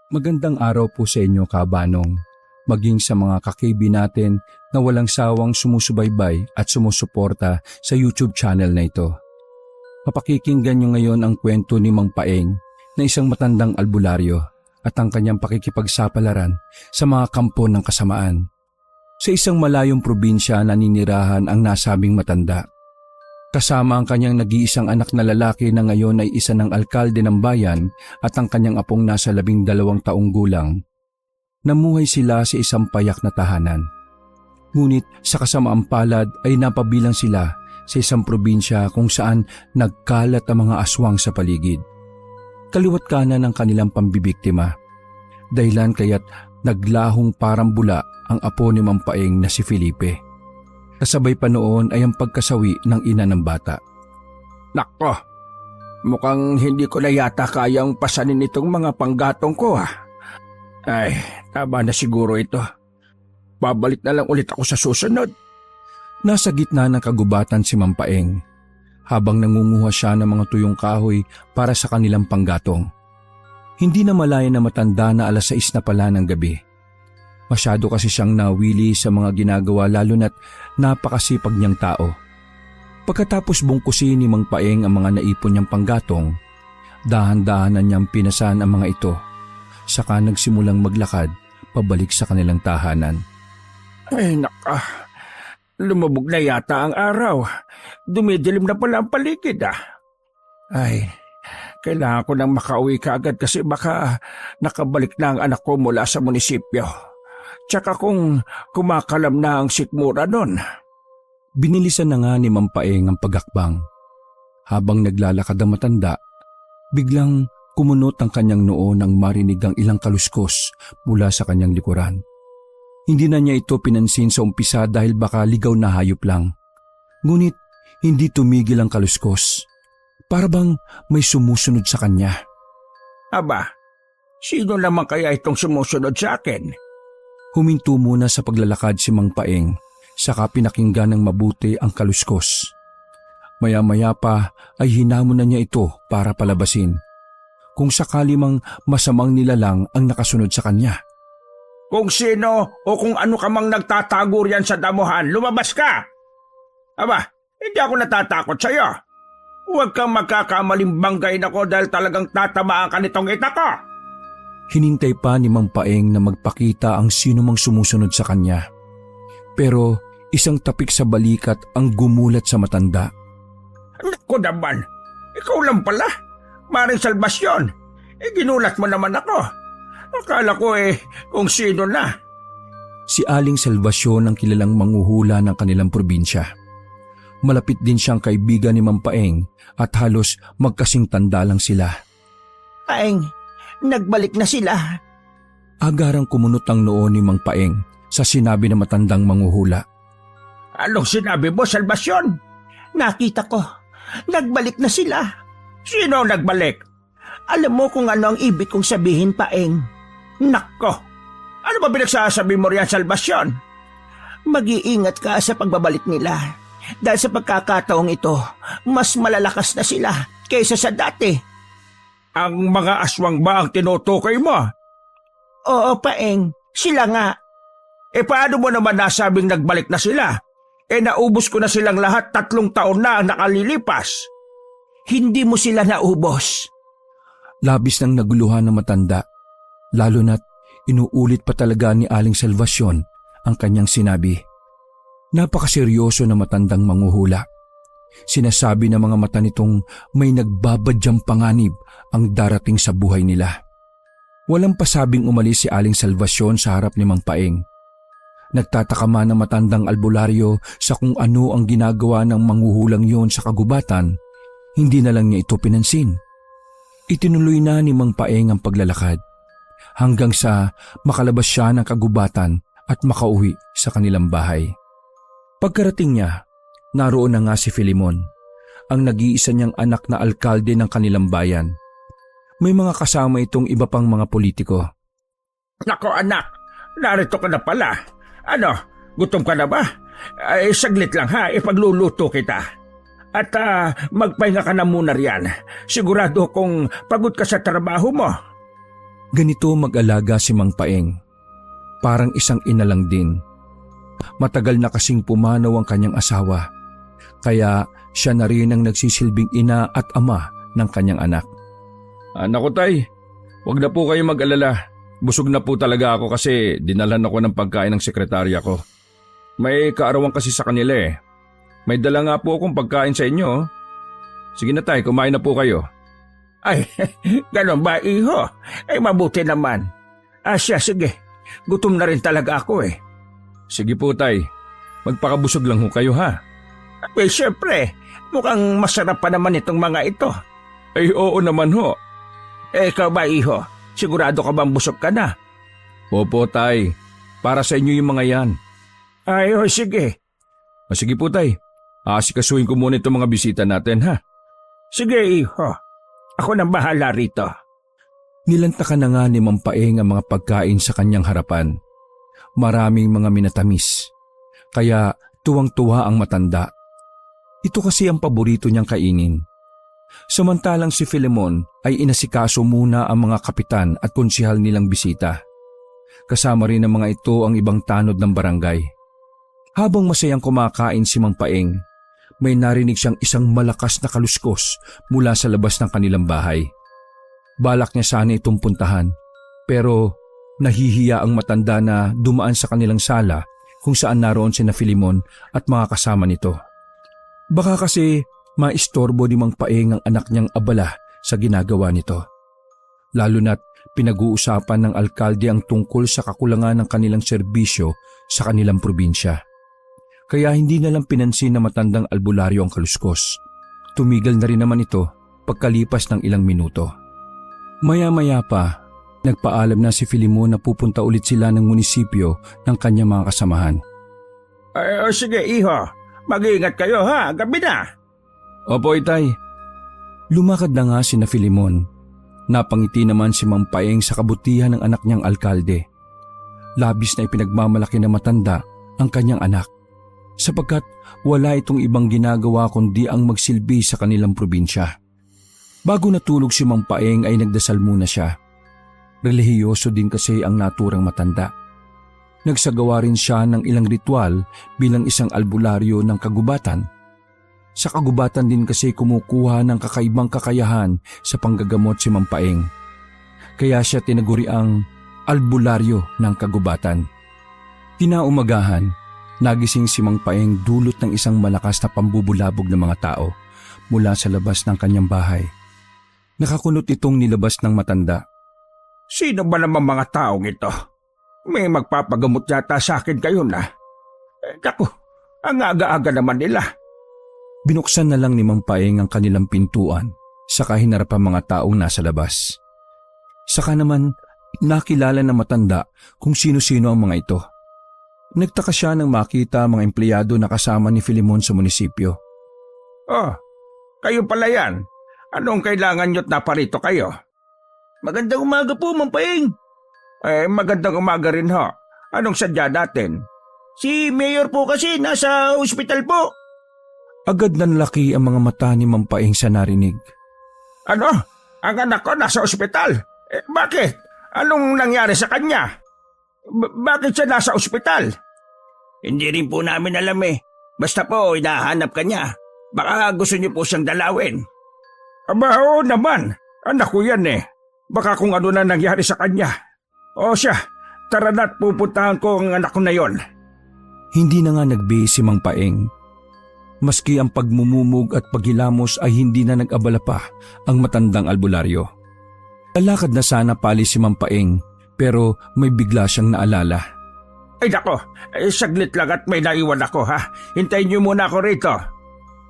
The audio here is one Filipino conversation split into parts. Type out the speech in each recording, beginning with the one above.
Magandang araw po sa inyo, Kabanong, maging sa mga kakibi natin na walang sawang sumusubaybay at sumusuporta sa YouTube channel na ito. Mapakikinggan nyo ngayon ang kwento ni Mang Paeng na isang matandang albularyo at ang kanyang pakikipagsapalaran sa mga kampo ng kasamaan. Sa isang malayong probinsya naninirahan ang nasabing matanda. Kasama ang kanyang nag-iisang anak na lalaki na ngayon ay isa ng alkalde ng bayan at ang kanyang apong nasa 12 taong gulang. Namuhay sila sa isang payak na tahanan. Ngunit sa kasamaang palad ay napabilang sila sa isang probinsya kung saan nagkalat ang mga aswang sa paligid. Kaliwat kanan ang kanilang pambibiktima. Dahilan kaya't naglahong parang bula ang apo ni Mang Paeng na si Felipe. Kasabay pa noon ay ang pagkasawi ng ina ng bata. Nako, mukhang hindi ko na yata kayang pasanin itong mga panggatong ko Ay, tama na siguro ito. Babalik na lang ulit ako sa susunod. Nasa gitna ng kagubatan si Mang Paeng habang nangunguha siya ng mga tuyong kahoy para sa kanilang panggatong. Hindi na malaya na matanda na 6:00 na pala ng gabi. Masyado kasi siyang nawili sa mga ginagawa lalo na't napakasipag niyang tao. Pagkatapos bungkusin ni Mang Paeng ang mga naipon niyang panggatong, dahan-dahanan niyang pinasan ang mga ito. Saka nagsimulang maglakad pabalik sa kanilang tahanan. Ay, naka. Lumubog na yata ang araw. Dumidilim na pala ang paligid Ay, kailangan ko nang makauwi kaagad kasi baka nakabalik na ang anak ko mula sa munisipyo. Tsaka kung kumakalam na ang sikmura nun. Binilisan na nga ni Mang Paeng ang pagakbang. Habang naglalakad ang matanda, biglang kumunot ang kanyang noo nang marinig ang ilang kaluskos mula sa kanyang likuran. Hindi na niya ito pinansin sa umpisa dahil baka ligaw na hayop lang. Ngunit hindi tumigil ang kaluskos. Para bang may sumusunod sa kanya. Aba, sino naman kaya itong sumusunod sa akin? Huminto muna sa paglalakad si Mang Paeng, saka pinakinggan ng mabuti ang kaluskos. Maya-maya pa ay hinamon na niya ito para palabasin. Kung sakali mang masamang nilalang ang nakasunod sa kanya. Kung sino o kung ano ka mang nagtatago riyan sa damuhan, lumabas ka! Aba, hindi ako natatakot sa'yo. Huwag kang magkakamaling banggain ako dahil talagang tatamaan ka nitong ita ko. Hinintay pa ni Mang Paeng na magpakita ang sino mang sumusunod sa kanya. Pero isang tapik sa balikat ang gumulat sa matanda. Naku naman, ikaw lang pala. Maring Salvasyon, ginulat mo naman ako. Akala ko kung sino na. Si Aling Salvasyon ang kilalang manghuhula ng kanilang probinsya. Malapit din siyang kaibigan ni Mang Paeng at halos magkasing tanda lang sila. Paeng, nagbalik na sila. Agarang kumunot ang noo ni Mang Paeng sa sinabi ng matandang manghuhula. Anong sinabi mo, Salvasyon? Nakita ko, nagbalik na sila. Sino ang nagbalik? Alam mo kung ano ang ibig kong sabihin, Paeng. Nako, ano ba pinagsasabi mo riyan, Salvasyon? Mag-iingat ka sa pagbabalik nila. Dahil sa pagkakataong ito, mas malalakas na sila kaysa sa dati. Ang mga aswang ba ang tinutukoy mo? Oo, Paeng. Sila nga. Paano mo naman nasabing nagbalik na sila? Naubos ko na silang lahat 3 taon na ang nakalilipas. Hindi mo sila naubos. Labis nang naguluhan ng matanda, lalo na't inuulit pa talaga ni Aling Salvasyon ang kanyang sinabi. Napakaseryoso na matandang manghuhula. Sinasabi ng mga mata nitong may nagbabadyang panganib ang darating sa buhay nila. Walang pasabing umalis si Aling Salvasyon sa harap ni Mang Paeng. Nagtataka man ang matandang albularyo sa kung ano ang ginagawa ng manghuhulang yon sa kagubatan, hindi na lang niya ito pinansin. Itinuloy na ni Mang Paeng ang paglalakad hanggang sa makalabas siya ng kagubatan at makauwi sa kanilang bahay. Pagkarating niya, naroon na nga si Filemon, ang nag-iisa niyang anak na alkalde ng kanilang bayan. May mga kasama itong iba pang mga politiko. Nako anak, narito ka na pala. Ano, gutom ka na ba? Saglit lang ipagluluto kita. At magpahinga ka na muna riyan. Sigurado kung pagod ka sa trabaho mo. Ganito mag-alaga si Mang Paeng. Parang isang ina lang din. Matagal na kasing pumanaw ang kanyang asawa, kaya siya na rin ang nagsisilbing ina at ama ng kanyang anak. Naku tay, wag na po kayo mag-alala. Busog na po talaga ako kasi dinalan ako ng pagkain ng sekretarya ko. May kaarawan kasi sa kanila eh. May dala nga po akong pagkain sa inyo. Sige na tay, kumain na po kayo. Ay, ganon ba, iho? Ay, mabuti naman. Siya, sige. Gutom na rin talaga ako eh. Sige po tay, magpakabusog lang ho kayo ha. Ay, syempre, mukhang masarap pa naman itong mga ito. Ay oo naman ho. Ikaw ba, iho? Sigurado ka bang busog ka na? Opo tay, para sa inyo yung mga yan. Ay, sige. Sige po tay, asikasuhin ko muna itong mga bisita natin ha. Sige, iho. Ako nang bahala rito. Nilantakan na nga ni Mang Paeng ang mga pagkain sa kanyang harapan. Maraming mga minatamis, kaya tuwang-tuwa ang matanda. Ito kasi ang paborito niyang kainin. Samantalang si Filemon ay inasikaso muna ang mga kapitan at konsihal nilang bisita. Kasama rin ng mga ito ang ibang tanod ng barangay. Habang masayang kumakain si Mang Paeng, may narinig siyang isang malakas na kaluskos mula sa labas ng kanilang bahay. Balak niya sana itong puntahan, pero nahihiya ang matanda na dumaan sa kanilang sala kung saan naroon sina Filemon at mga kasama nito. Baka kasi maistorbo ni Mang Paeng ang anak niyang abala sa ginagawa nito. Lalo na't pinag-uusapan ng alkalde ang tungkol sa kakulangan ng kanilang serbisyo sa kanilang probinsya. Kaya hindi na lang pinansin na matandang albularyo ang kaluskos. Tumigil na rin naman ito pagkalipas ng ilang minuto. Maya-maya pa, nagpaalam na si Filemon na pupunta ulit sila ng munisipyo ng kanyang mga kasamahan. Sige, iho. Mag-iingat kayo ha, gabi na. Opo, itay. Lumakad na nga sina Filemon. Napangiti naman si Mang Paeng sa kabutihan ng anak niyang alkalde. Labis na ipinagmamalaki na matanda ang kanyang anak, sapagkat wala itong ibang ginagawa kundi ang magsilbi sa kanilang probinsya. Bago natulog si Mang Paeng ay nagdasal muna siya. Relihiyoso din kasi ang naturang matanda. Nagsagawa rin siya ng ilang ritual bilang isang albularyo ng kagubatan. Sa kagubatan din kasi kumukuha ng kakaibang kakayahan sa panggagamot si Mang Paeng. Kaya siya tinaguri ang albularyo ng kagubatan. Kinaumagahan, nagising si Mang Paeng dulot ng isang malakas na pambubulabog ng mga tao mula sa labas ng kanyang bahay. Nakakunot itong nilabas ng matanda. Sino ba naman mga taong ito? May magpapagamot yata sa akin kayo na. Naku, ang aga-aga naman nila. Binuksan na lang ni Mang Paeng ang kanilang pintuan, saka hinarap ang mga taong nasa labas. Saka naman nakilala na matanda kung sino-sino ang mga ito. Nagtaka siya nang makita ang mga empleyado na kasama ni Filemon sa munisipyo. Oh, kayo pala yan. Anong kailangan nyo't naparito kayo? Magandang umaga po, Mang Paeng. Magandang umaga rin ho. Anong sadya natin? Si Mayor po kasi nasa ospital po. Agad nanlaki ang mga mata ni Mang Paeng sa narinig. Ano? Ang anak ko nasa ospital? Bakit? Anong nangyari sa kanya? Bakit siya nasa ospital? Hindi rin po namin alam eh. Basta po, hinahanap ka niya. Baka gusto niyo po siyang dalawin. Aba, oo naman. Anak ko yan eh. Baka kung ano na nangyari sa kanya. O siya, tara na't pupuntahan ko ang anak ko na yon. Hindi na nga nagbihis si Mang Paeng. Maski ang pagmumumog at paghilamos ay hindi na nag-abala pa ang matandang albularyo. Lalakad na sana pali si Mang Paeng pero may bigla siyang naalala. Ay nako, saglit lang at may naiwan ako ha. Hintayin niyo muna ako rito.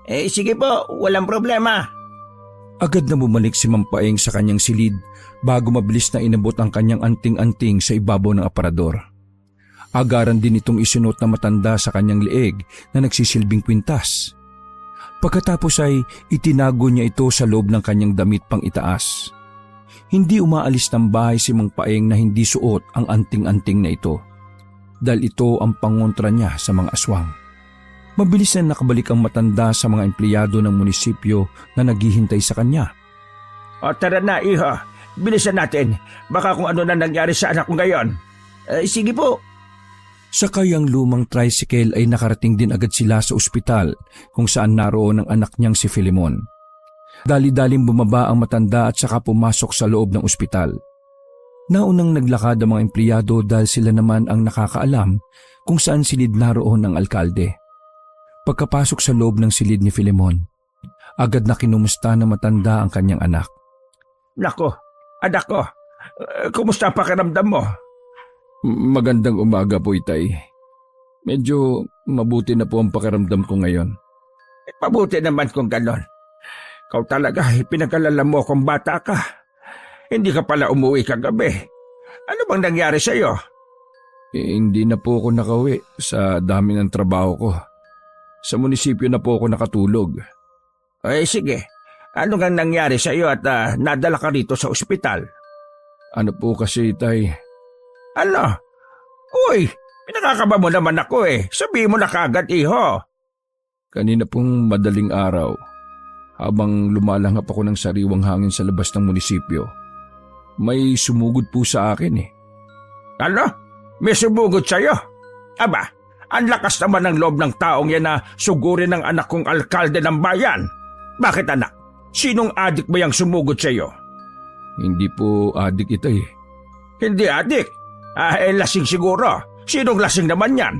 Sige po, walang problema. Agad na bumalik si Mang Paeng sa kanyang silid bago mabilis na inabot ang kanyang anting-anting sa ibabaw ng aparador. Agaran din itong isunot na matanda sa kanyang leeg na nagsisilbing kwintas. Pagkatapos ay itinago niya ito sa loob ng kanyang damit pang itaas. Hindi umaalis ng bahay si Mang Paeng na hindi suot ang anting-anting na ito, dahil ito ang pangontra niya sa mga aswang. Mabilis na nakabalik ang matanda sa mga empleyado ng munisipyo na naghihintay sa kanya. O tara na, iho. bilisan natin. Baka kung ano na nangyari sa anak ko ngayon. Sige po. Sakay ang lumang tricycle ay nakarating din agad sila sa ospital kung saan naroon ang anak niyang si Filemon. Dali-daling bumaba ang matanda at saka pumasok sa loob ng ospital. Naunang naglakad ang mga empleyado dahil sila naman ang nakakaalam kung saan silid naroon ang alkalde. Pagkapasok sa loob ng silid ni Filemon, agad na kinumusta ng matanda ang kanyang anak. Nako, anak ko, kumusta ang pakiramdam mo? Magandang umaga po, Itay. Medyo mabuti na po ang pakiramdam ko ngayon. Mabuti naman kung ganon. Ikaw talaga, pinag-alala mo kung bata ka. Hindi ka pala umuwi kagabi. Ano bang nangyari sa'yo? Hindi na po ako nakauwi sa dami ng trabaho ko. Sa munisipyo na po ako nakatulog. Sige. Ano nga nangyari sa'yo at nadala ka rito sa ospital? Ano po kasi, Itay? Ano? Uy, pinakakaba mo naman ako Sabihin mo na kagad, iho. Kanina pong madaling araw, habang lumalanghap ako ng sariwang hangin sa labas ng munisipyo, may sumugod po sa akin Ano? May sumugod sa'yo? Aba, ang lakas naman ng loob ng taong yan na sugurin ng anak kong alkalde ng bayan. Bakit anak? Sinong adik ba yung sumugod sa'yo? Hindi po adik, Itay. Hindi adik. Lasing siguro. Sinong lasing naman yan?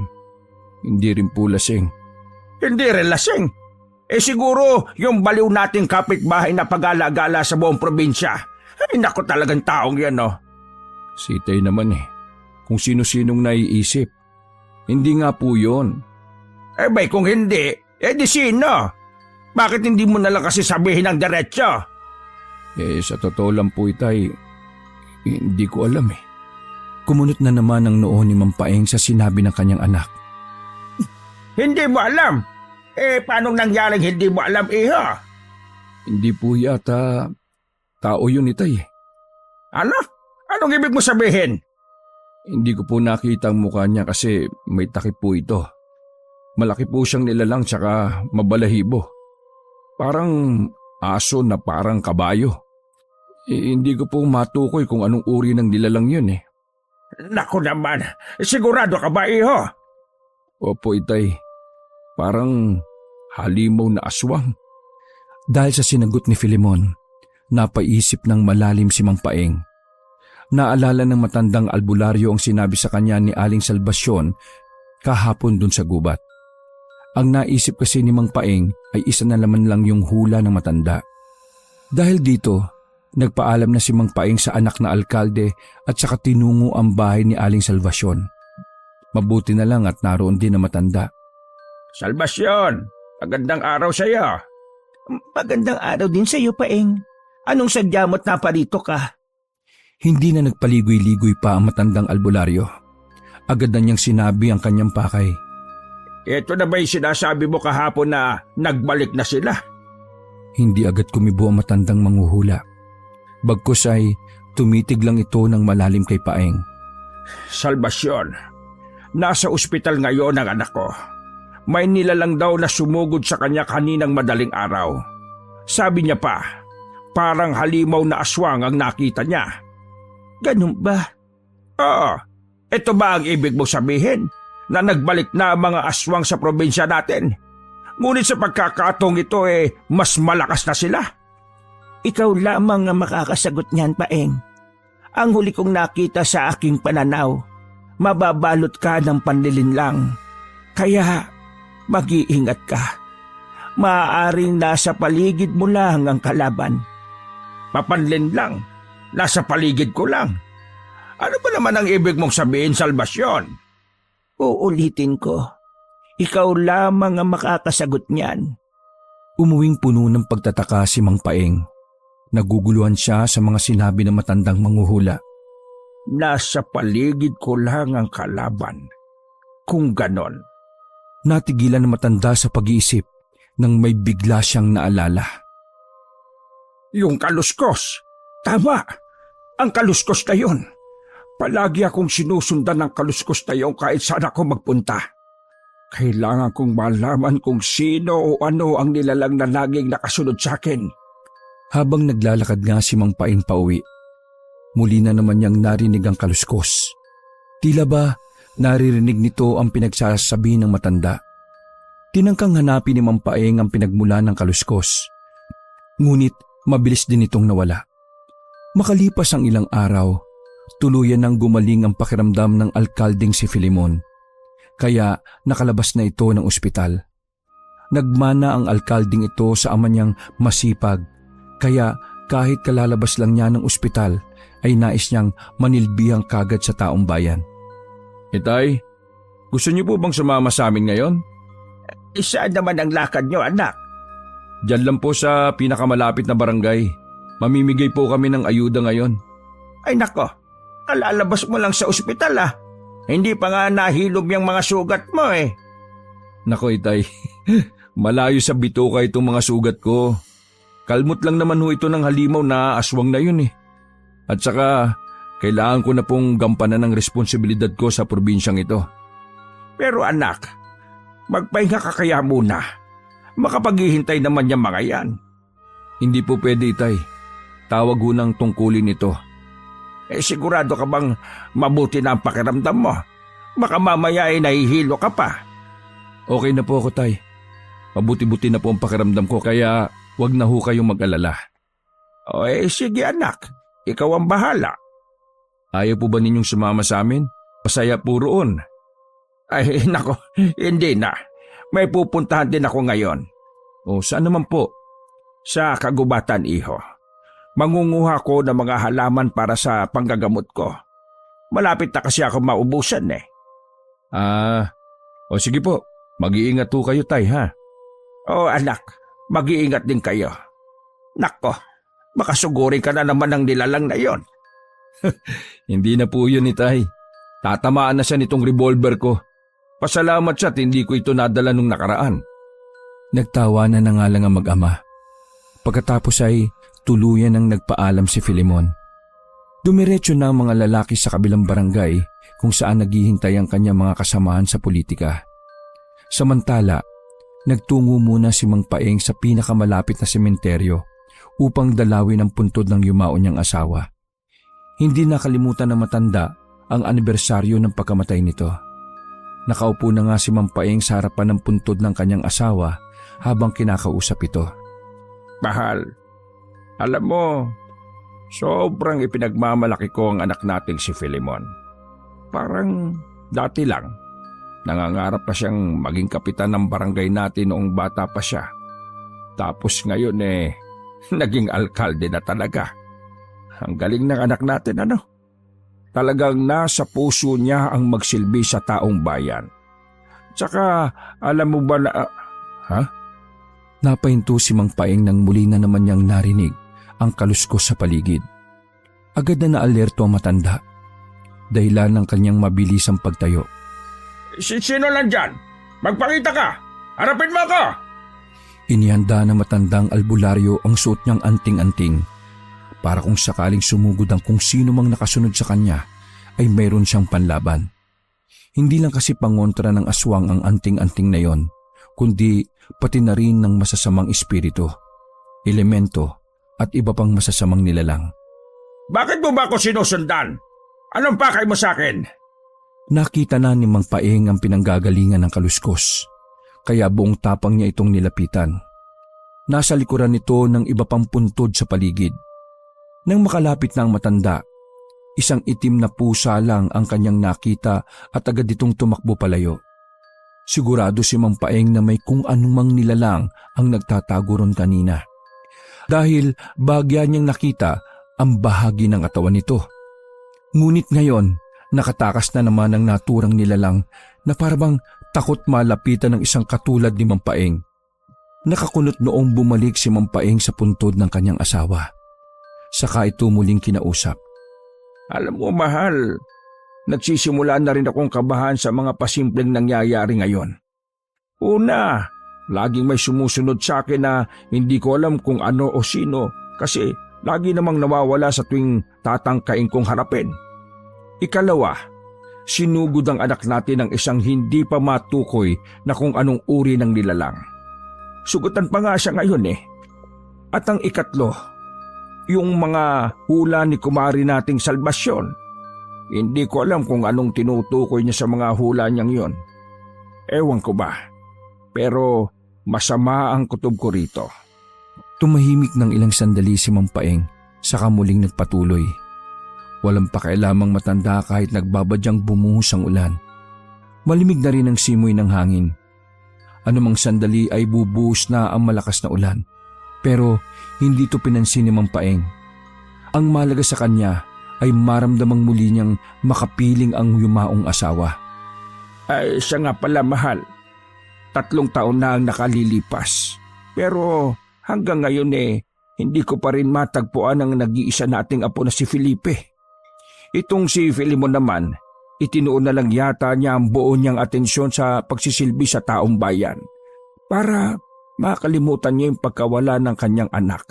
Hindi rin po lasing. Hindi rin lasing. Siguro yung baliw nating kapitbahay na pag-ala-gala sa buong probinsya. Ay, naku talagang taong yan, no? Si Itay naman kung sino-sinong naiisip. Hindi nga po yun. Bay, kung hindi, di sino? Bakit hindi mo nalang kasi sabihin ng diretso? Sa totoo lang po, Itay, hindi ko alam Kumunot na naman ang noo ni Mampaeng sa sinabi ng kanyang anak. Hindi mo alam? Paano nangyaring hindi mo alam, iho? Hindi po yata tao yun, Itay. Ano? Anong ibig mo sabihin? Hindi ko po nakita ang mukha niya kasi may takip po ito. Malaki po siyang nilalang tsaka mabalahibo. Parang aso na parang kabayo. Hindi ko po matukoy kung anong uri ng nilalang yun Naku naman, sigurado ka ba, iho? Opo, Itay. Parang halimaw na aswang. Dahil sa sinagot ni Filemon, napaisip ng malalim si Mampaeng. Naalala ng matandang albularyo ang sinabi sa kanya ni Aling Salvacion kahapon dun sa gubat. Ang naisip kasi ni Mampaeng ay isa na naman lang yung hula ng matanda. Dahil dito, nagpaalam na si Mampaeng sa anak na alkalde at saka tinungo ang bahay ni Aling Salvacion. Mabuti na lang at naroon din ang matanda. Salvacion, magandang araw sa iyo. Magandang araw din sa iyo, Paeng. Anong sadya mo't naparito ka? Hindi na nagpaligoy-ligoy pa ang matandang albularyo. Agad na niyang sinabi ang kanyang pakay. Ito na ba yung sinasabi mo kahapon na nagbalik na sila? Hindi agad kumibo ang matandang manghuhula. Bagkus ay tumitig lang ito ng malalim kay Paeng. Salvacion, nasa ospital ngayon ang anak ko. May nilalang daw na sumugod sa kanya kaninang madaling araw. Sabi niya pa, parang halimaw na aswang ang nakita niya. Ganun ba? Oo. Ito ba ang ibig mo sabihin? Na nagbalik na ang mga aswang sa probinsya natin? Ngunit sa pagkakataong ito mas malakas na sila. Ikaw lamang ang makakasagot niyan, Paeng. Ang huli kong nakita sa aking pananaw, mababalot ka ng panlilinlang. Kaya mag-iingat ka. Maaaring nasa paligid mo lang ang kalaban. Papanlinlang? Nasa paligid ko lang? Ano ba naman ang ibig mong sabihin, Salvacion? Uulitin ko. Ikaw lamang ang makakasagot niyan. Umuwing puno ng pagtataka si Mang Paeng. Naguguluhan siya sa mga sinabi ng matandang manghuhula. Nasa paligid ko lang ang kalaban. Kung ganon. Natigilan ng matanda sa pag-iisip nang may bigla siyang naalala. Yung kaluskos. Tama. Ang kaluskos na yun. Palagi akong sinusundan ng kaluskos na yun kahit saan ako magpunta. Kailangan kong malaman kung sino o ano ang nilalang na laging nakasunod sa akin. Habang naglalakad nga si Mang Paeng pauwi, Muli na naman niyang narinig ang kaluskos. Tila ba naririnig nito ang pinagsasabi ng matanda. Tinangkang hanapin ni Mang Paeng ang pinagmula ng kaluskos. Ngunit mabilis din itong nawala. Makalipas ang ilang araw, tuluyan nang gumaling ang pakiramdam ng alkaldeng si Filemon. Kaya nakalabas na ito ng ospital. Nagmana ang alkaldeng ito sa ama niyang masipag. Kaya kahit kalalabas lang niya ng ospital ay nais niyang manilbihang kagad sa taong bayan. Itay, gusto niyo po bang sumama sa amin ngayon? Saan naman ang lakad niyo, anak? Diyan lang po sa pinakamalapit na barangay. Mamimigay po kami ng ayuda ngayon. Ay nako, kalalabas mo lang sa ospital Hindi pa nga nahilom yung mga sugat mo eh. Nako itay, malayo sa bituka itong mga sugat ko. Kalmot lang naman ho ito ng halimaw na aswang na yun eh. At saka, kailangan ko na pong gampanan ng responsibilidad ko sa probinsyang ito. Pero anak, magpahinga ka kaya muna. Makapaghihintay naman yung mga yan. Hindi po pwede itay. Tawag ho ng tungkulin ito. Sigurado ka bang mabuti na ang pakiramdam mo? Baka mamaya ay nahihilo ka pa. Okay na po ako tay. Mabuti-buti na po ang pakiramdam ko kaya wag na ho kayong mag-alala. Sige anak, ikaw ang bahala. Ayaw po ba ninyong sumama sa amin? Masaya po roon. Ay nako, hindi na. May pupuntahan din ako ngayon. Saan naman po? Sa kagubatan, iho. Mangunguha ko ng mga halaman para sa panggagamot ko. Malapit na kasi ako maubusan eh. Sige po. Mag-iingat po kayo tay ha. Anak, mag-iingat din kayo. Nako, baka sugurin ka na naman ng nilalang na yon. Hindi na po yun itay. Tatamaan na siya nitong revolver ko. Pasalamat siya at hindi ko ito nadala nung nakaraan. Nagtawanan na nga lang ang mag-ama. Pagkatapos ay tuluyan ang nagpaalam si Filemon. Dumiretso na ang mga lalaki sa kabilang barangay kung saan naghihintay ang kanyang mga kasamahan sa politika. Samantala, nagtungo muna si Mang Paeng sa pinakamalapit na sementeryo upang dalawin ang puntod ng yumao niyang asawa. Hindi nakalimutan na matanda ang anibersaryo ng pagkamatay nito. Nakaupo na nga si Mang Paeng sa harapan ng puntod ng kanyang asawa habang kinakausap ito. Mahal, alam mo, sobrang ipinagmamalaki ko ang anak nating si Filemon. Parang dati lang, nangangarap pa siyang maging kapitan ng barangay natin noong bata pa siya. Tapos ngayon naging alkalde na talaga. Ang galing ng anak natin Talagang nasa puso niya ang magsilbi sa taong bayan. Tsaka alam mo ba na... Napahinto si Mang Paeng nang muli na naman niyang narinig ang kaluskos sa paligid. Agad na naalerto ang matanda. Dahilan ng kanyang mabilisang pagtayo. Sino lang dyan? Magpakita ka! Harapin mo ako! Inihanda na matandang albularyo ang suot niyang anting-anting. Para kung sakaling sumugod ang kung sino mang nakasunod sa kanya, ay mayroon siyang panlaban. Hindi lang kasi pangontra ng aswang ang anting-anting na yon, kundi pati na rin ng masasamang espiritu, elemento at iba pang masasamang nilalang. Bakit mo ba ako sinusundan? Anong pakay mo sa akin? Nakita na ni Mang Paeng ang pinanggagalingan ng kaluskos, kaya buong tapang niya itong nilapitan. Nasa likuran nito ng iba pang puntod sa paligid. Nang makalapit na ang matanda, isang itim na pusa lang ang kanyang nakita at agad itong tumakbo palayo. Sigurado si Mang Paeng na may kung anumang nilalang ang nagtatago ron kanina. Dahil bahagya niyang nakita ang bahagi ng katawan nito. Ngunit ngayon, nakatakas na naman ang naturang nilalang na parabang takot malapitan ng isang katulad ni Mang Paeng. Nakakunot noong bumalik si Mang Paeng sa puntod ng kanyang asawa. Saka ito muling kinausap. Alam mo mahal, nagsisimula na rin akong kabahan sa mga pasimpleng nangyayari ngayon. Una, laging may sumusunod sa akin na hindi ko alam kung ano o sino kasi lagi namang nawawala sa tuwing tatangkain kong harapin. Ikalawa, sinugod ang anak natin ng isang hindi pa matukoy na kung anong uri ng nilalang. Sugutan pa nga siya ngayon At ang ikatlo, yung mga hula ni kumari nating Salvasyon. Hindi ko alam kung anong tinutukoy niya sa mga hula niyang yon. Ewan ko ba, pero masama ang kutob ko rito. Tumahimik ng ilang sandali si Mang Paeng, saka muling nagpatuloy. Walang pakialamang matanda kahit nagbabadyang bumuhos ang ulan. Malimig na rin ang simoy ng hangin. Anumang sandali ay bubuhos na ang malakas na ulan. Pero hindi ito pinansin ni Mang Paeng. Ang mahalaga sa kanya ay maramdamang muli niyang makapiling ang yumaong asawa. Ay, siya nga pala, mahal. 3 taon na ang nakalilipas. Pero hanggang ngayon hindi ko pa rin matagpuan ang nag-iisa nating apo na si Felipe. Itong si Filimon naman, itinuon na lang yata niya ang buo niyang atensyon sa pagsisilbi sa taong bayan para makalimutan niya yung pagkawala ng kanyang anak.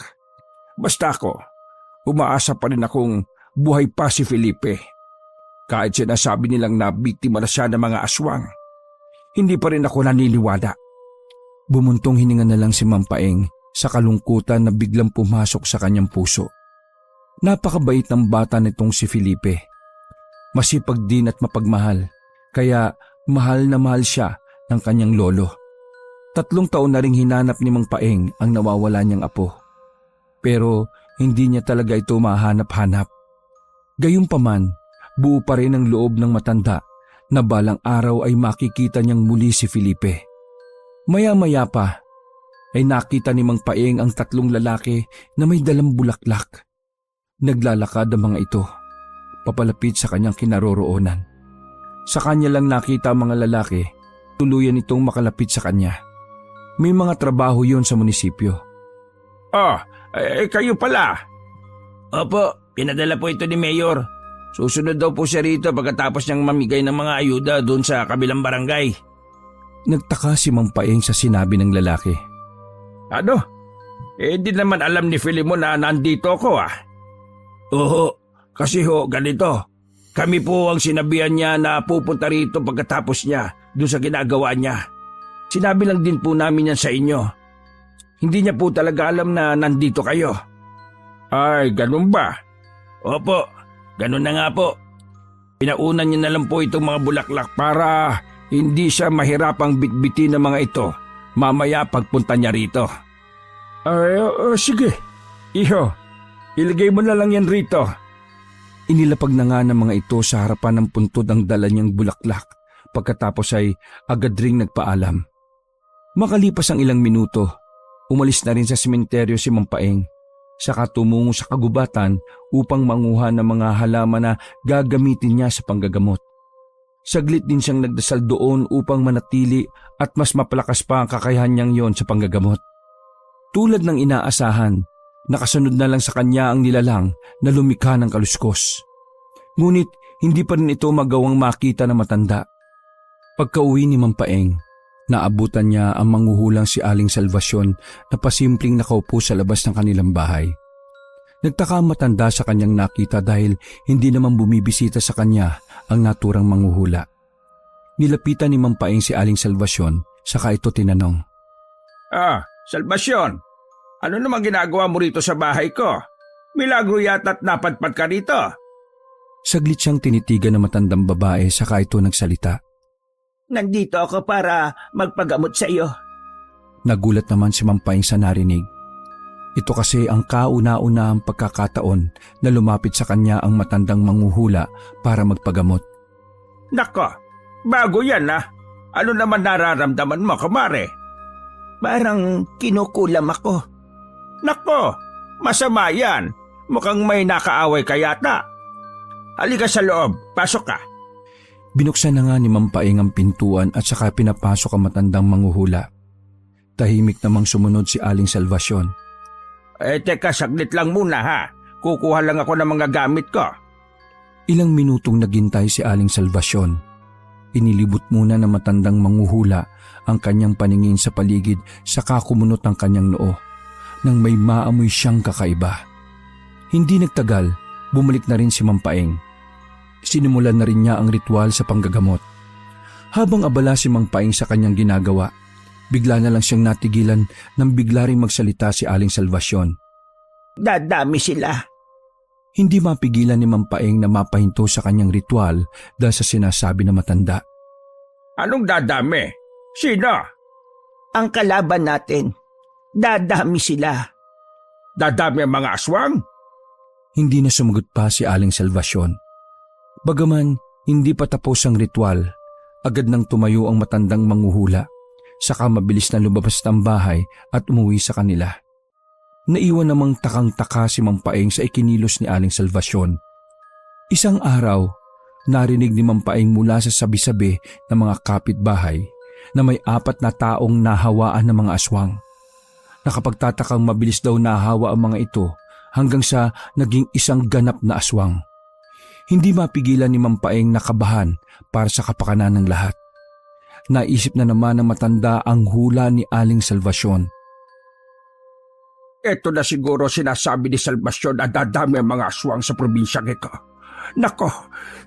Basta ako, umaasa pa rin akong buhay pa si Felipe. Kahit sinasabi nilang na biktima na siya ng mga aswang, hindi pa rin ako naniniwala. Bumuntong hininga na lang si Mang Paeng sa kalungkutan na biglang pumasok sa kanyang puso. Napakabait ng bata nitong si Felipe. Masipag din at mapagmahal, kaya mahal na mahal siya ng kanyang lolo. 3 taon na ring hinanap ni Mang Paeng ang nawawala niyang apo. Pero hindi niya talaga ito mahanap-hanap. Gayunpaman, buo pa rin ang loob ng matanda na balang araw ay makikita niyang muli si Felipe. Maya-maya pa ay nakita ni Mang Paeng ang 3 lalaki na may dalang bulaklak. Naglalakad ang mga ito, papalapit sa kanyang kinaroroonan. Sa kanya lang nakita ang mga lalaki, tuluyan itong makalapit sa kanya. May mga trabaho yon sa munisipyo. Kayo pala. Opo, pinadala po ito ni Mayor. Susunod daw po siya rito pagkatapos niyang mamigay ng mga ayuda doon sa kabilang barangay. Nagtaka si Mang Paeng sa sinabi ng lalaki. Ano? Di naman alam ni Filimon na nandito ako Oo, kasi ganito. Kami po ang sinabihan niya na pupunta rito pagkatapos niya doon sa ginagawa niya. Sinabi lang din po namin yan sa inyo. Hindi niya po talaga alam na nandito kayo. Ay, ganun ba? Opo, ganun na nga po. Pinaunan niya na lang po itong mga bulaklak para hindi siya mahirapang bitbitin ng mga ito mamaya pagpunta niya rito. Ay, sige. Iho, ilagay mo na lang yan rito. Inilapag na nga ng mga ito sa harapan ng puntod ang dala niyang bulaklak. Pagkatapos ay agad ring nagpaalam. Makalipas ang ilang minuto, umalis na rin sa sementeryo si Mang Paeng. Saka tumungo sa kagubatan upang manguha ng mga halaman na gagamitin niya sa panggagamot. Saglit din siyang nagdasal doon upang manatili at mas mapalakas pa ang kakayahan niyang yon sa panggagamot. Tulad ng inaasahan, nakasunod na lang sa kanya ang nilalang na lumikha ng kaluskos. Ngunit hindi pa rin ito magawang makita na matanda. Pagka-uwi ni Mang Paeng, naabutan niya ang manghuhulang si Aling Salvasyon na pasimpleng nakaupo sa labas ng kanilang bahay. Nagtaka ang matanda sa kanyang nakita dahil hindi naman bumibisita sa kanya ang naturang manghuhula. Nilapitan ni Mang Paeng si Aling Salvasyon, saka ito tinanong. Salvasyon, ano namang ginagawa mo rito sa bahay ko? Milagro yata't napadpad ka rito. Saglit siyang tinitigan ng matandang babae, saka ito nagsalita. Nandito ako para magpagamot sa iyo. Nagulat naman si Mang Paeng sa narinig. Ito kasi ang kauna-unahang pagkakataon na lumapit sa kanya ang matandang manghuhula para magpagamot. Nako, bago yan Ano naman nararamdaman mo, kumare? Parang kinukulam ako. Nako, masama yan. Mukhang may nakaaway ka yata. Halika sa loob, pasok ka. Binuksan na nga ni Mang Paeng ang pintuan at saka pinapasok ang matandang manghuhula. Tahimik namang sumunod si Aling Salvasyon. Teka, saglit lang muna Kukuha lang ako ng mga gamit ko. Ilang minutong naghintay si Aling Salvasyon. Inilibot muna ng matandang manghuhula ang kanyang paningin sa paligid, saka kumunot ang kanyang noo nang may maamoy siyang kakaiba. Hindi nagtagal, bumalik na rin si Mang Paeng. Sinimulan na rin niya ang ritual sa panggagamot. Habang abala si Mang Paeng sa kanyang ginagawa, bigla na lang siyang natigilan nang bigla ring magsalita si Aling Salvasyon. Dadami sila. Hindi mapigilan ni Mampaeng na mapahinto sa kanyang ritual dahil sa sinasabi ng matanda. Anong dadami? Sino? Ang kalaban natin. Dadami sila. Dadami ang mga aswang? Hindi na sumagot pa si Aling Salvacion. Bagaman hindi pa tapos ang ritual, agad nang tumayo ang matandang manghuhula, saka mabilis na lumabas ng bahay at umuwi sa kanila. Naiwan namang takang-taka si Mampaeng sa ikinilos ni Aling Salvacion. Isang araw, narinig ni Mampaeng mula sa sabi-sabi ng mga kapitbahay na may 4 na taong nahawaan ng mga aswang. Nakapagtatakang mabilis daw nahawa ang mga ito hanggang sa naging isang ganap na aswang. Hindi mapigilan ni Mampaeng na kabahan para sa kapakanan ng lahat. Naisip na naman ng matanda ang hula ni Aling Salvacion. Ito na siguro sinasabi ni Salvacion na dadami ang mga aswang sa probinsyang ito. Nako,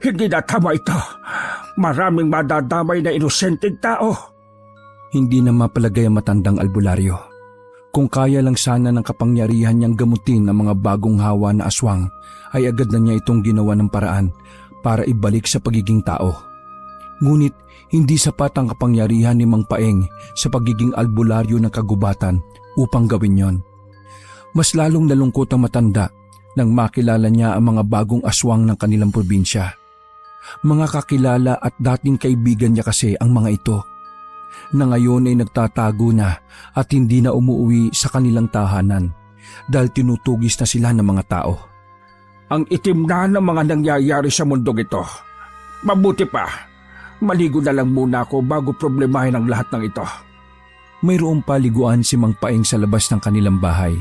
hindi na tama ito. Maraming madadamay na inosenteng tao. Hindi na mapalagay ang matandang albularyo. Kung kaya lang sana ng kapangyarihan niyang gamutin ang mga bagong hawa na aswang, ay agad na niya itong ginawa ng paraan para ibalik sa pagiging tao. Ngunit hindi sapat ang kapangyarihan ni Mampaeng sa pagiging albularyo ng kagubatan upang gawin yon. Mas lalong nalungkot ang matanda nang makilala niya ang mga bagong aswang ng kanilang probinsya. Mga kakilala at dating kaibigan niya kasi ang mga ito, na ngayon ay nagtatago na at hindi na umuwi sa kanilang tahanan dahil tinutugis na sila ng mga tao. Ang itim na ng mga nangyayari sa mundong ito. Mabuti pa, maligo na lang muna ako bago problemahin ang lahat ng ito. Mayroong paliguan si Mampaeng sa labas ng kanilang bahay.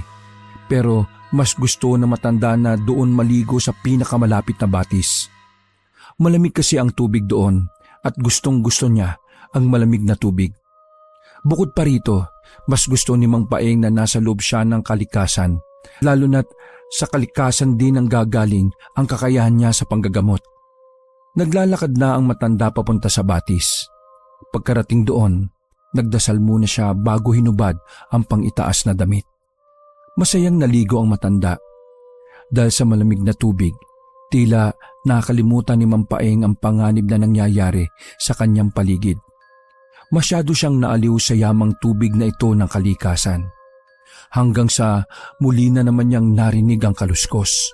Pero mas gusto na matanda na doon maligo sa pinakamalapit na batis. Malamig kasi ang tubig doon at gustong-gusto niya ang malamig na tubig. Bukod pa rito, mas gusto ni Mampaeng na nasa loob siya ng kalikasan, lalo na't sa kalikasan din ang gagaling ang kakayahan niya sa panggagamot. Naglalakad na ang matanda papunta sa batis. Pagkarating doon, nagdasal muna siya bago hinubad ang pangitaas na damit. Masayang naligo ang matanda. Dahil sa malamig na tubig, tila nakalimutan ni Mampaeng ang panganib na nangyayari sa kanyang paligid. Masyado siyang naaliw sa yamang tubig na ito ng kalikasan. Hanggang sa muli na naman niyang narinig ang kaluskos.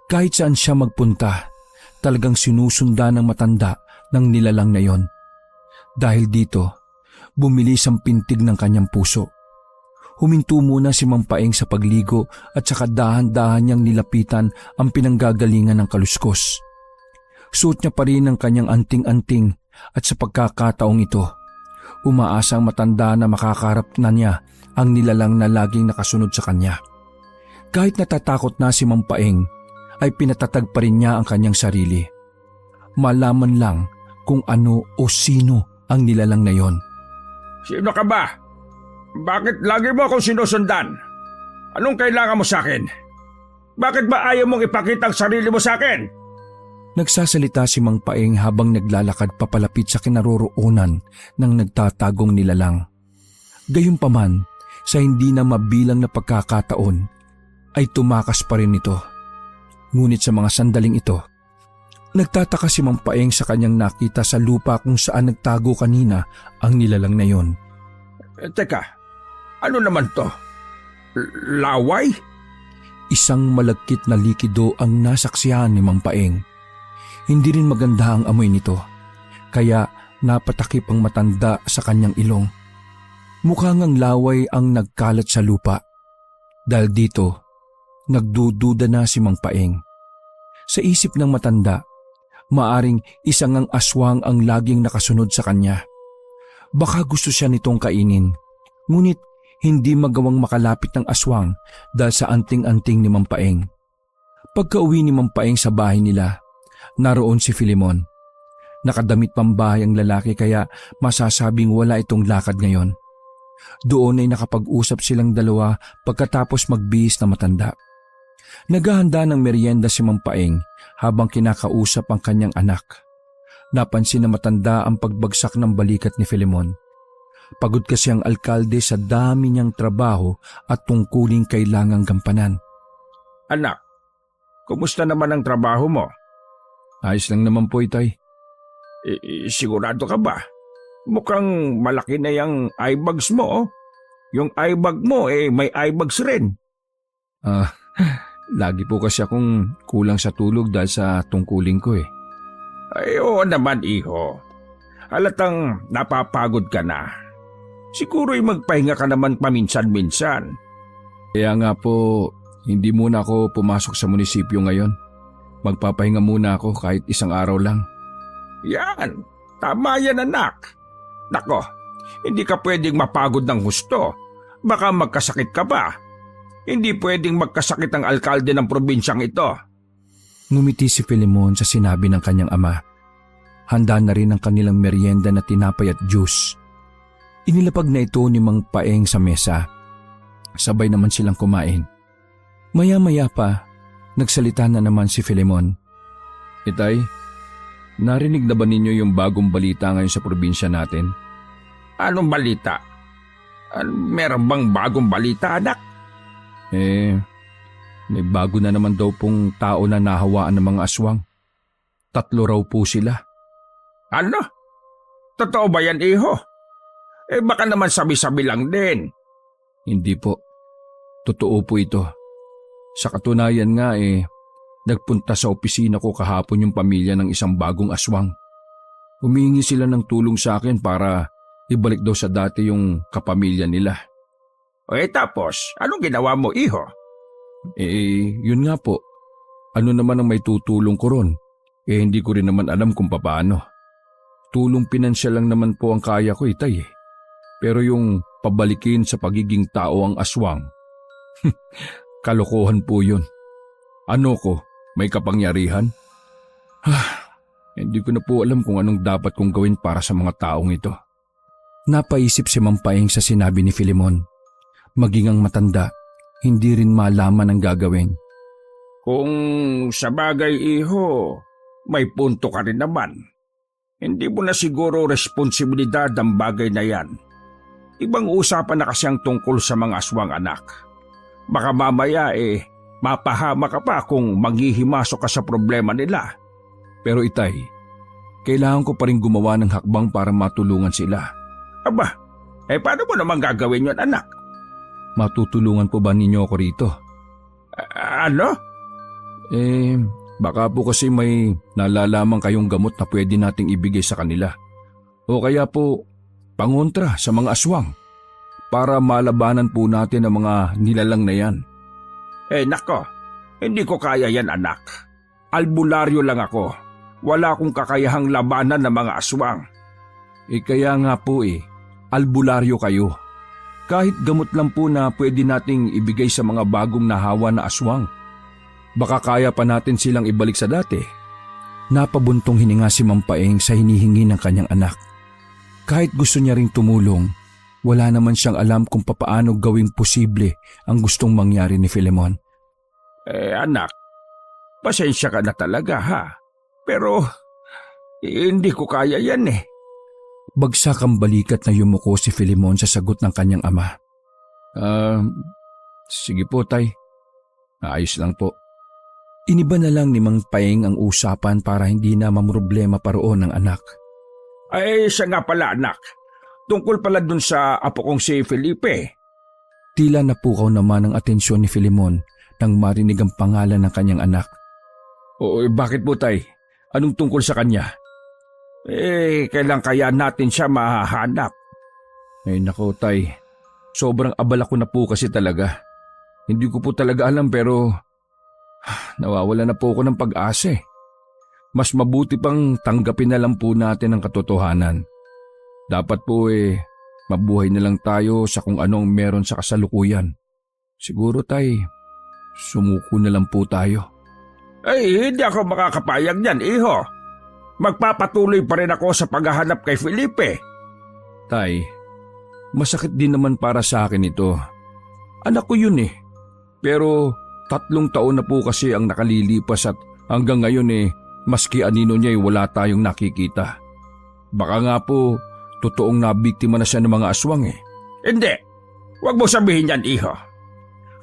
Kahit saan siya magpunta, talagang sinusundan ng matanda ng nilalang na yon. Dahil dito, bumilis ang pintig ng kanyang puso. Huminto muna si Mampaeng sa pagligo at saka dahan-dahan niyang nilapitan ang pinanggagalingan ng kaluskos. Suot niya pa rin ang kanyang anting-anting at sa pagkakataong ito, umaasa ang matanda na makakarap na niya ang nilalang na laging nakasunod sa kanya. Kahit natatakot na si Mampaeng, ay pinatatag pa rin niya ang kanyang sarili. Malaman lang kung ano o sino ang nilalang na yon. Sino ka ba? Bakit lagi mo akong sinusundan? Anong kailangan mo sa akin? Bakit ba ayaw mong ipakita ang sarili mo sa akin? Nagsasalita si Mampaeng habang naglalakad papalapit sa kinaroroonan ng nagtatagong nilalang. Gayunpaman, sa hindi na mabilang na pagkakataon, ay tumakas pa rin ito. Ngunit sa mga sandaling ito, nagtataka si Mampaeng sa kanyang nakita sa lupa kung saan nagtago kanina ang nilalang na yon. Teka, ano naman to? Laway? Isang malagkit na likido ang nasaksihan ni Mampaeng. Hindi rin maganda ang amoy nito, kaya napatakip ang matanda sa kanyang ilong. Mukhang ang laway ang nagkalat sa lupa. Dahil dito, nagdududa na si Mampaeng. Sa isip ng matanda, maaring isang ang aswang ang laging nakasunod sa kanya. Baka gusto siya nitong kainin, ngunit hindi magawang makalapit ng aswang dahil sa anting-anting ni Mampaeng. Pagka-uwi ni Mampaeng sa bahay nila, naroon si Filemon. Nakadamit pambahay ang lalaki kaya masasabing wala itong lakad ngayon. Doon ay nakapag-usap silang dalawa pagkatapos magbihis na matanda. Naghahanda ng merienda si Mampaeng habang kinakausap ang kanyang anak. Napansin na matanda ang pagbagsak ng balikat ni Filemon. Pagod kasi ang alkalde sa dami niyang trabaho at tungkuling kailangang gampanan. Anak, kumusta naman ang trabaho mo? Ayos lang naman po, Itay. Sigurado ka ba? Mukhang malaki na yung eye bags mo, oh. Yung eye bag mo, may eye bags rin. Lagi po kasi akong kulang sa tulog dahil sa tungkulin ko eh. Ay, oo naman, iho. Halatang napapagod ka na. Siguro'y magpahinga ka naman paminsan-minsan. Kaya nga po, hindi muna ako pumasok sa munisipyo ngayon. Magpapahinga muna ako kahit isang araw lang. Yan, tama yan anak. Nako, hindi ka pwedeng mapagod ng husto. Baka magkasakit ka pa. Hindi pwedeng magkasakit ang alkalde ng probinsyang ito. Ngumiti si Filemon sa sinabi ng kanyang ama. Handa na rin ang kanilang merienda na tinapay at juice. Inilapag na ito ni Mang Paeng sa mesa. Sabay naman silang kumain. Maya-maya pa, nagsalita na naman si Filemon. Itay, narinig na ba ninyo yung bagong balita ngayon sa probinsya natin? Anong balita? Meron bang bagong balita, anak? May bago na naman daw pong tao na nahawaan ng mga aswang. 3 raw po sila. Ano? Totoo ba yan, iho? Baka naman sabi-sabi lang din. Hindi po. Totoo po ito. Sa katunayan nga nagpunta sa opisina ko kahapon yung pamilya ng isang bagong aswang. Humingi sila ng tulong sa akin para ibalik daw sa dati yung kapamilya nila. Tapos, anong ginawa mo, iho? Yun nga po. Ano naman ang may tutulong ko ron? Hindi ko rin naman alam kung papaano. Tulong pinansyal lang naman po ang kaya ko, Itay. Pero yung pabalikin sa pagiging tao ang aswang, kalokohan po yun. Ano ko, may kapangyarihan? Hindi ko na po alam kung anong dapat kong gawin para sa mga taong ito. Napaisip si Mampaeng sa sinabi ni Filemon. Maging ang matanda, hindi rin malaman ang gagawin. Kung sa bagay, iho, may punto ka rin naman. Hindi mo na siguro responsibilidad ang bagay na yan. Ibang usapan na kasi ang tungkol sa mga aswang, anak. Baka mamaya mapahama ka pa kung manghihimasok ka sa problema nila. Pero Itay, kailangan ko pa rin gumawa ng hakbang para matulungan sila. Aba, paano mo naman gagawin yon, anak? Matutulungan po ba ninyo ako rito? Ano? Baka po kasi may nalalaman kayong gamot na pwede nating ibigay sa kanila. O kaya po, pangontra sa mga aswang para malabanan po natin ang mga nilalang na yan. Nako, hindi ko kaya yan, anak. Albularyo lang ako. Wala akong kakayahang labanan ng mga aswang. Kaya nga po albularyo kayo. Kahit gamot lang po na pwede nating ibigay sa mga bagong nahawa na aswang. Baka kaya pa natin silang ibalik sa dati. Napabuntong hininga si Mampaeng sa hinihingi ng kanyang anak. Kahit gusto niya ring tumulong, wala naman siyang alam kung papaano gawing posible ang gustong mangyari ni Filemon. Anak, pasensya ka na talaga ha. Pero hindi ko kaya yan Bagsak ang balikat na yumuko si Filemon sa sagot ng kanyang ama. Sige po, Tay. Ayos lang po. Iniba na lang ni Mang Paeng ang usapan para hindi na mamroblema pa roon ng anak. Siya nga pala, anak. Tungkol pala dun sa apo kong si Felipe. Tila napukaw naman ang atensyon ni Filemon nang marinig ang pangalan ng kanyang anak. Bakit po, Tay? Anong tungkol sa kanya? Kailan kaya natin siya mahahanap? Nako, Tay. Sobrang abala ko na po kasi talaga. Hindi ko po talaga alam pero nawawala na po ako ng pag-asa. Mas mabuti pang tanggapin na lang po natin ang katotohanan. Dapat po mabuhay na lang tayo sa kung anong meron sa kasalukuyan. Siguro, Tay, sumuko na lang po tayo. Hindi ako makakapayag niyan, iho. Magpapatuloy pa rin ako sa paghahanap kay Felipe. Tay, masakit din naman para sa akin ito. Anak ko yun Pero 3 taon na po kasi ang nakalilipas at hanggang ngayon maski anino niya wala tayong nakikita. Baka nga po, totoong nabiktima na siya ng mga aswang Hindi. Huwag mo sabihin yan, iho.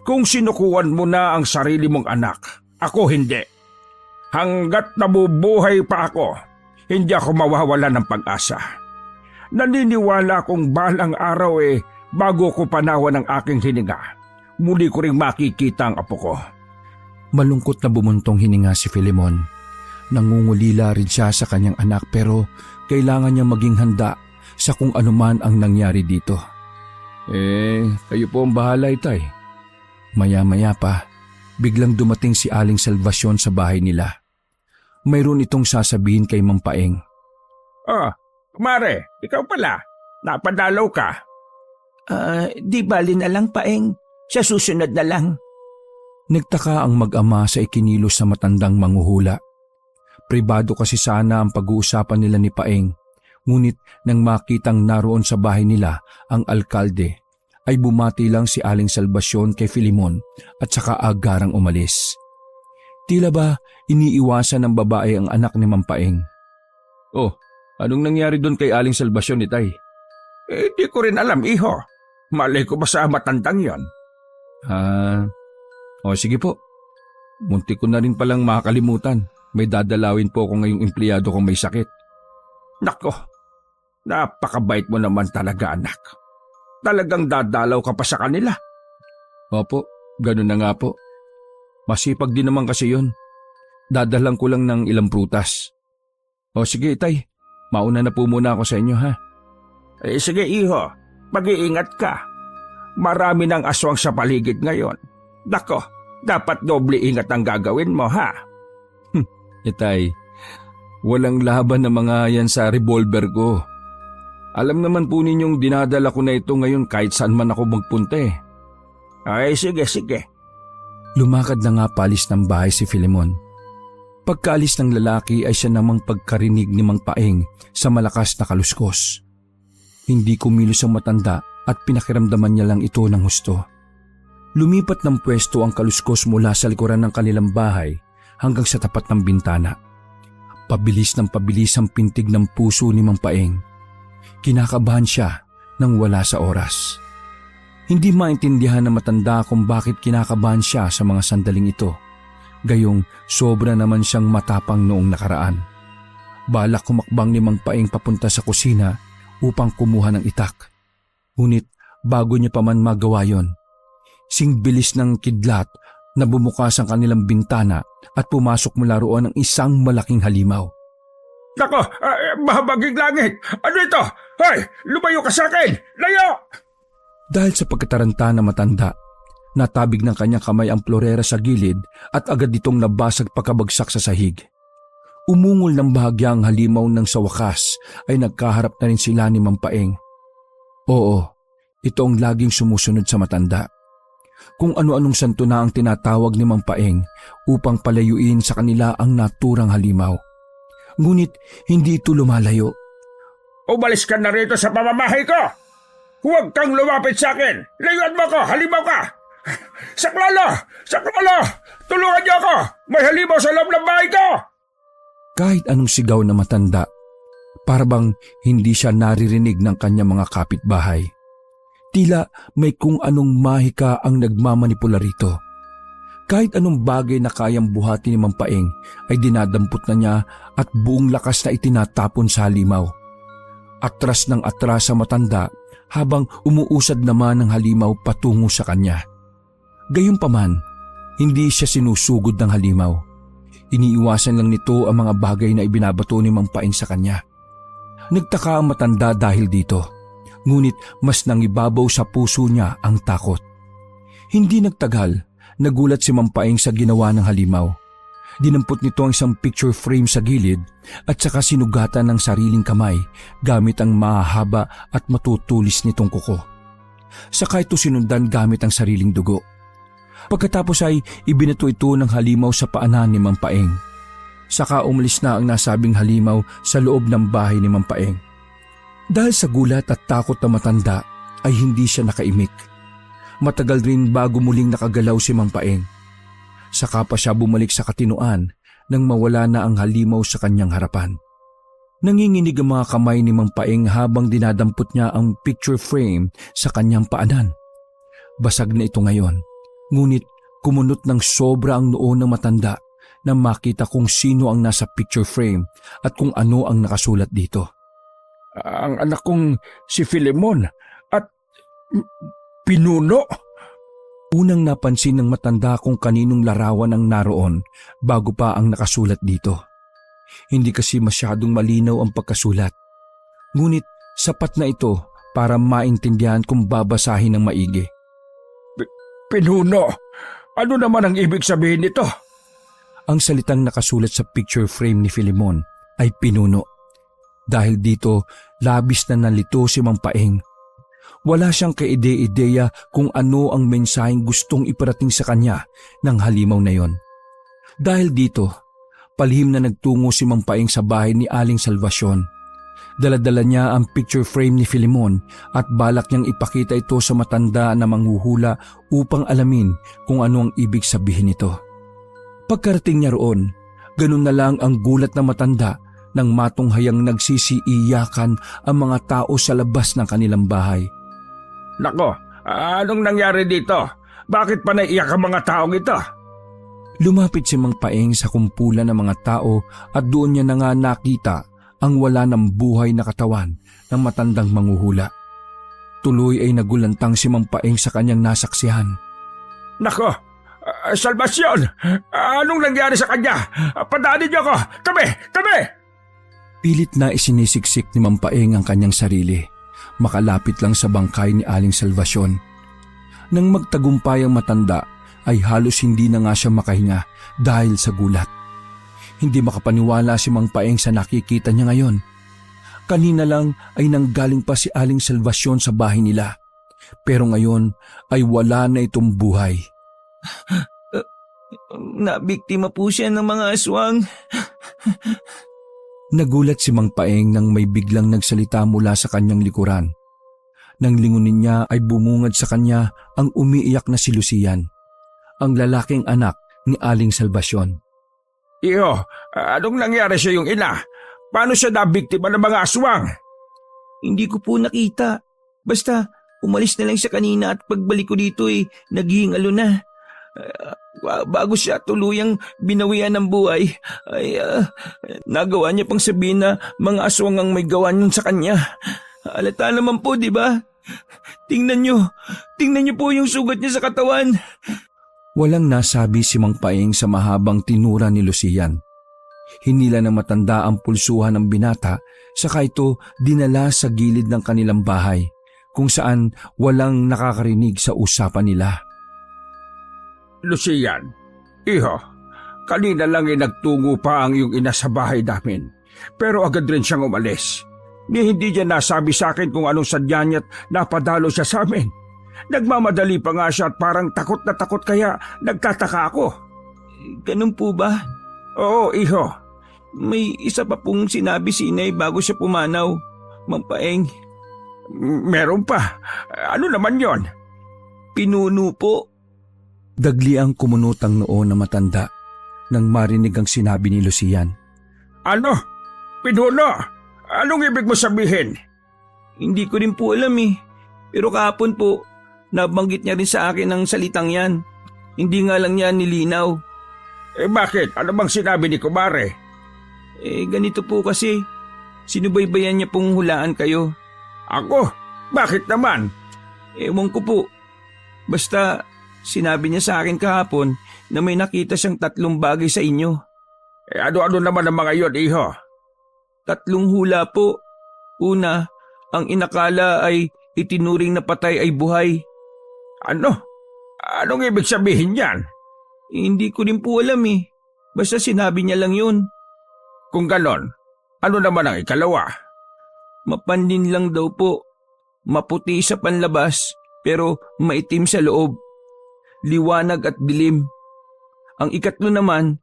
Kung sinukuan mo na ang sarili mong anak, ako hindi. Hanggat nabubuhay pa ako, hindi ako mawawala ng pag-asa. Naniniwala akong balang araw bago ko panawan ng aking hininga, muli ko ring makikita ang apo ko. Malungkot na bumuntong hininga si Filemon. Nangungulila rin siya sa kanyang anak pero kailangan niya maging handa sa kung anuman ang nangyari dito. Kayo po ang bahala, Itay. Maya-maya pa, biglang dumating si Aling Salvacion sa bahay nila. Mayroon itong sasabihin kay Mang Paeng. Mare, ikaw pala. Napadalaw ka. Di bali na lang, Paeng. Sa susunod na lang. Nagtaka ang mag-ama sa ikinilos sa matandang manghuhula. Pribado kasi sana ang pag-uusapan nila ni Paeng, ngunit nang makitang naroon sa bahay nila ang alkalde, ay bumati lang si Aling Salvacion kay Filemon at saka agarang umalis. Tila ba iniiwasan ng babae ang anak ni Mang Paeng? Anong nangyari doon kay Aling Salvacion, Itay? Di ko rin alam, iho. Malay ko ba sa matandang yon? Sige po. Muntik ko na rin palang makakalimutan. May dadalawin po ako ngayong empleyado kong may sakit. Nako, napakabait mo naman talaga, anak. Talagang dadalaw ka pa sa kanila. Opo, ganun na nga po. Masipag din naman kasi yun. Dadalang ko lang ng ilang prutas. Sige, Itay. Mauna na po muna ako sa inyo, ha? Sige, iho. Mag-iingat ka. Marami ng aswang sa paligid ngayon. Nako, dapat doble ingat ang gagawin mo, ha? Itay, walang laban na mga yan sa revolver ko. Alam naman po ninyong dinadala ko na ito ngayon kahit saan man ako magpunta. Ay, sige. Lumakad na nga palis ng bahay si Filemon. Pagkaalis ng lalaki ay siya namang pagkarinig ni Mang Paeng sa malakas na kaluskos. Hindi kumilos ang matanda at pinakiramdaman niya lang ito ng husto. Lumipat ng pwesto ang kaluskos mula sa likuran ng kanilang bahay hanggang sa tapat ng bintana. Pabilis ang pintig ng puso ni Mang Paeng. Kinakabahan siya nang wala sa oras. Hindi maintindihan ng matanda kung bakit kinakabahan siya sa mga sandaling ito. Gayong sobra naman siyang matapang noong nakaraan. Balak kumakbang ni Mang Paeng papunta sa kusina upang kumuha ng itak. Ngunit bago niya pa man magawa yon, singbilis ng kidlat na bumukas ang kanilang bintana at pumasok mula roon ang isang malaking halimaw. Nako, mahabaging langit! Ano ito? Hoy, lumayo ka sa akin! Layo! Dahil sa pagkataranta na matanda, natabig ng kanyang kamay ang florera sa gilid at agad itong nabasag pagkabagsak sa sahig. Umungol ng bahagya ang halimaw nang sa wakas ay nagkaharap na rin sila ni Mang Paeng. Oo, ito ang laging sumusunod sa matanda. Kung ano-anong santo na ang tinatawag ni Mang Paeng upang palayuin sa kanila ang naturang halimaw. Ngunit hindi ito lumalayo. Umalis ka na rito sa pamamahay ko! Huwag kang lumapit sa akin! Layuan mo ko! Halimaw ka! Saklolo! Tulungan niyo ako! May halimaw sa loob ng bahay ko! Kahit anong sigaw na matanda, parabang hindi siya naririnig ng kanyang mga kapitbahay. Tila may kung anong mahika ang nagmamanipula rito. Kahit anong bagay na kayang buhati ni Mang Paeng ay dinadampot na niya at buong lakas na itinatapon sa halimaw. Atras ng atras sa matanda habang umuusad naman ang halimaw patungo sa kanya. Gayunpaman, hindi siya sinusugod ng halimaw. Iniiwasan lang nito ang mga bagay na ibinabato ni Mang Paeng sa kanya. Nagtaka ang matanda dahil dito, ngunit mas nangibabaw sa puso niya ang takot. Hindi nagtagal, nagulat si Mang Paeng sa ginawa ng halimaw. Dinampot nito ang isang picture frame sa gilid at saka sinugatan ng sariling kamay gamit ang mahahaba at matutulis nitong kuko. Saka ito sinundan gamit ang sariling dugo. Pagkatapos ay ibinato ito ng halimaw sa paanan ni Mang Paeng. Saka umalis na ang nasabing halimaw sa loob ng bahay ni Mang Paeng. Dahil sa gulat at takot na matanda ay hindi siya nakaimik. Matagal rin bago muling nakagalaw si Mang Paeng. Saka pa siya bumalik sa katinuan nang mawala na ang halimaw sa kanyang harapan. Nanginginig ang mga kamay ni Mang Paeng habang dinadampot niya ang picture frame sa kanyang paanan. Basag na ito ngayon, Ngunit kumunot ng sobra ang noo ng matanda na makita kung sino ang nasa picture frame at kung ano ang nakasulat dito. Ang anak kong si Filemon at pinuno. Unang napansin ng matanda kung kaninong larawan ang naroon bago pa ang nakasulat dito. Hindi kasi masyadong malinaw ang pagkasulat. Ngunit sapat na ito para maintindihan kung babasahin ng maigi. Pinuno? Ano naman ang ibig sabihin nito? Ang salitang nakasulat sa picture frame ni Filemon ay pinuno. Dahil dito, labis na nalito si Mang Paeng. Wala siyang kaide-ideya kung ano ang mensaheng gustong iparating sa kanya ng halimaw na yon. Dahil dito, palihim na nagtungo si Mang Paeng sa bahay ni Aling Salvacion. Daladala niya ang picture frame ni Filemon at balak niyang ipakita ito sa matanda na manghuhula upang alamin kung ano ang ibig sabihin nito. Pagkarating niya roon, ganun na lang ang gulat ng matanda nang matunghayang nagsisiiyakan ang mga tao sa labas ng kanilang bahay. Nako, anong nangyari dito? Bakit pa naiiyak ang mga taong ito? Lumapit si Mang Paeng sa kumpulan ng mga tao at doon niya na nga nakita ang wala ng buhay na katawan ng matandang manghuhula. Tuloy ay nagulantang si Mang Paeng sa kanyang nasaksihan. Nako, Salvacion! Anong nangyari sa kanya? Padaanin niyo ako! Tabi! Tabi! Pilit na isinisiksik ni Mang Paeng ang kanyang sarili. Makalapit lang sa bangkay ni Aling Salvacion. Nang magtagumpay ang matanda, ay halos hindi na nga siya makahinga dahil sa gulat. Hindi makapaniwala si Mang Paeng sa nakikita niya ngayon. Kanina lang ay nanggaling pa si Aling Salvacion sa bahay nila. Pero ngayon ay wala na itong buhay. Nabiktima po siya ng mga aswang. Nagulat si Mang Paeng nang may biglang nagsalita mula sa kanyang likuran. Nang lingunin niya ay bumungad sa kanya ang umiiyak na si Lucian, ang lalaking anak ni Aling Salvacion. Iyo, anong nangyari sa iyong ina? Paano siya nabiktima ng mga aswang? Hindi ko po nakita. Basta umalis na lang siya kanina at pagbalik ko dito ay naghihingalo na. Bago siya tuluyang binawian ng buhay, ay nagawa niya pang sabihin na mga aswang ang may gawa nun sa kanya. Halata naman po, di ba? Tingnan niyo po yung sugat niya sa katawan. Walang nasabi si Mang Paeng sa mahabang tinura ni Lucian. Hinila ng matanda ang pulsuhan ng binata, saka ito dinala sa gilid ng kanilang bahay, kung saan walang nakakarinig sa usapan nila. Lucian, iho, kanina lang ay nagtungo pa ang iyong ina sa bahay namin, pero agad rin siyang umalis. Hindi niya nasabi sa akin kung anong sadya niya at napadalo siya sa amin. Nagmamadali pa nga siya at parang takot na takot kaya nagtataka ako. Ganun po ba? Oo, iho. May isa pa pong sinabi si inay bago siya pumanaw, Mang Paeng. Meron pa. Ano naman yon? Pinuno po. Dagli ang kumunot ang noo na matanda nang marinig ang sinabi ni Lucian. Ano? Pinuno? Anong ibig mo sabihin? Hindi ko rin po alam eh. Pero kahapon po, nabanggit niya rin sa akin ang salitang yan. Hindi nga lang niya nilinaw. Bakit? Ano bang sinabi ni Kumare? Ganito po kasi. Sinubaybayan niya pong hulaan kayo. Ako? Bakit naman? Ewan ko po. Basta sinabi niya sa akin kahapon na may nakita siyang 3 bagay sa inyo. Ano-ano naman ang mga iyon, iho? 3 hula po. Una, ang inakala ay itinuring na patay ay buhay. Ano? Anong ibig sabihin yan? Hindi ko rin po alam eh. Basta sinabi niya lang yun. Kung ganon, ano naman ang ikalawa? Mapandin lang daw po. Maputi sa panlabas pero maitim sa loob. Liwanag at dilim. Ang ikatlo naman,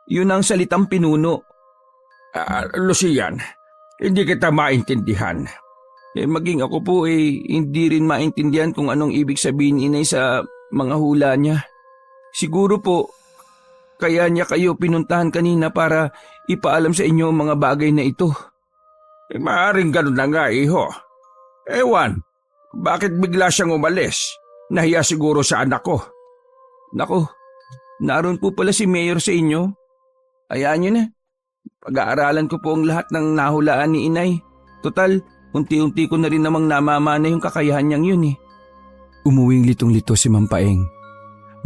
yun ang salitang pinuno. Lucian, hindi kita maintindihan. Maging ako po hindi rin maintindihan kung anong ibig sabihin inay sa mga hula niya. Siguro po, kaya niya kayo pinuntahan kanina para ipaalam sa inyo ang mga bagay na ito. Maaaring ganun na nga, iho. Ewan, bakit bigla siyang umalis? Nahiya siguro sa anak ko. Nako, naroon po pala si Mayor sa inyo. Hayaan nyo na. Pag-aaralan ko po ang lahat ng nahulaan ni Inay. Total, unti-unti ko na rin namang namamana yung kakayahan niyang yun eh. Umuwing litong-lito si Mang Paeng.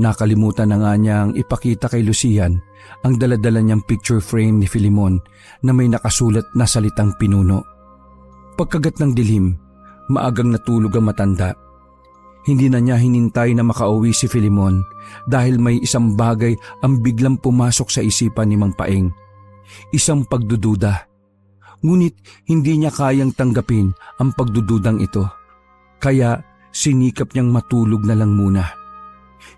Nakalimutan na nga niyang ipakita kay Lucian ang daladala niyang picture frame ni Filimon na may nakasulat na salitang pinuno. Pagkagat ng dilim, maagang natulog ang matanda. Hindi na niya hinintay na makauwi si Filimon dahil may isang bagay ang biglang pumasok sa isipan ni Mang Paeng. Isang pagdududa. Ngunit hindi niya kayang tanggapin ang pagdududang ito. Kaya sinikap niyang matulog na lang muna.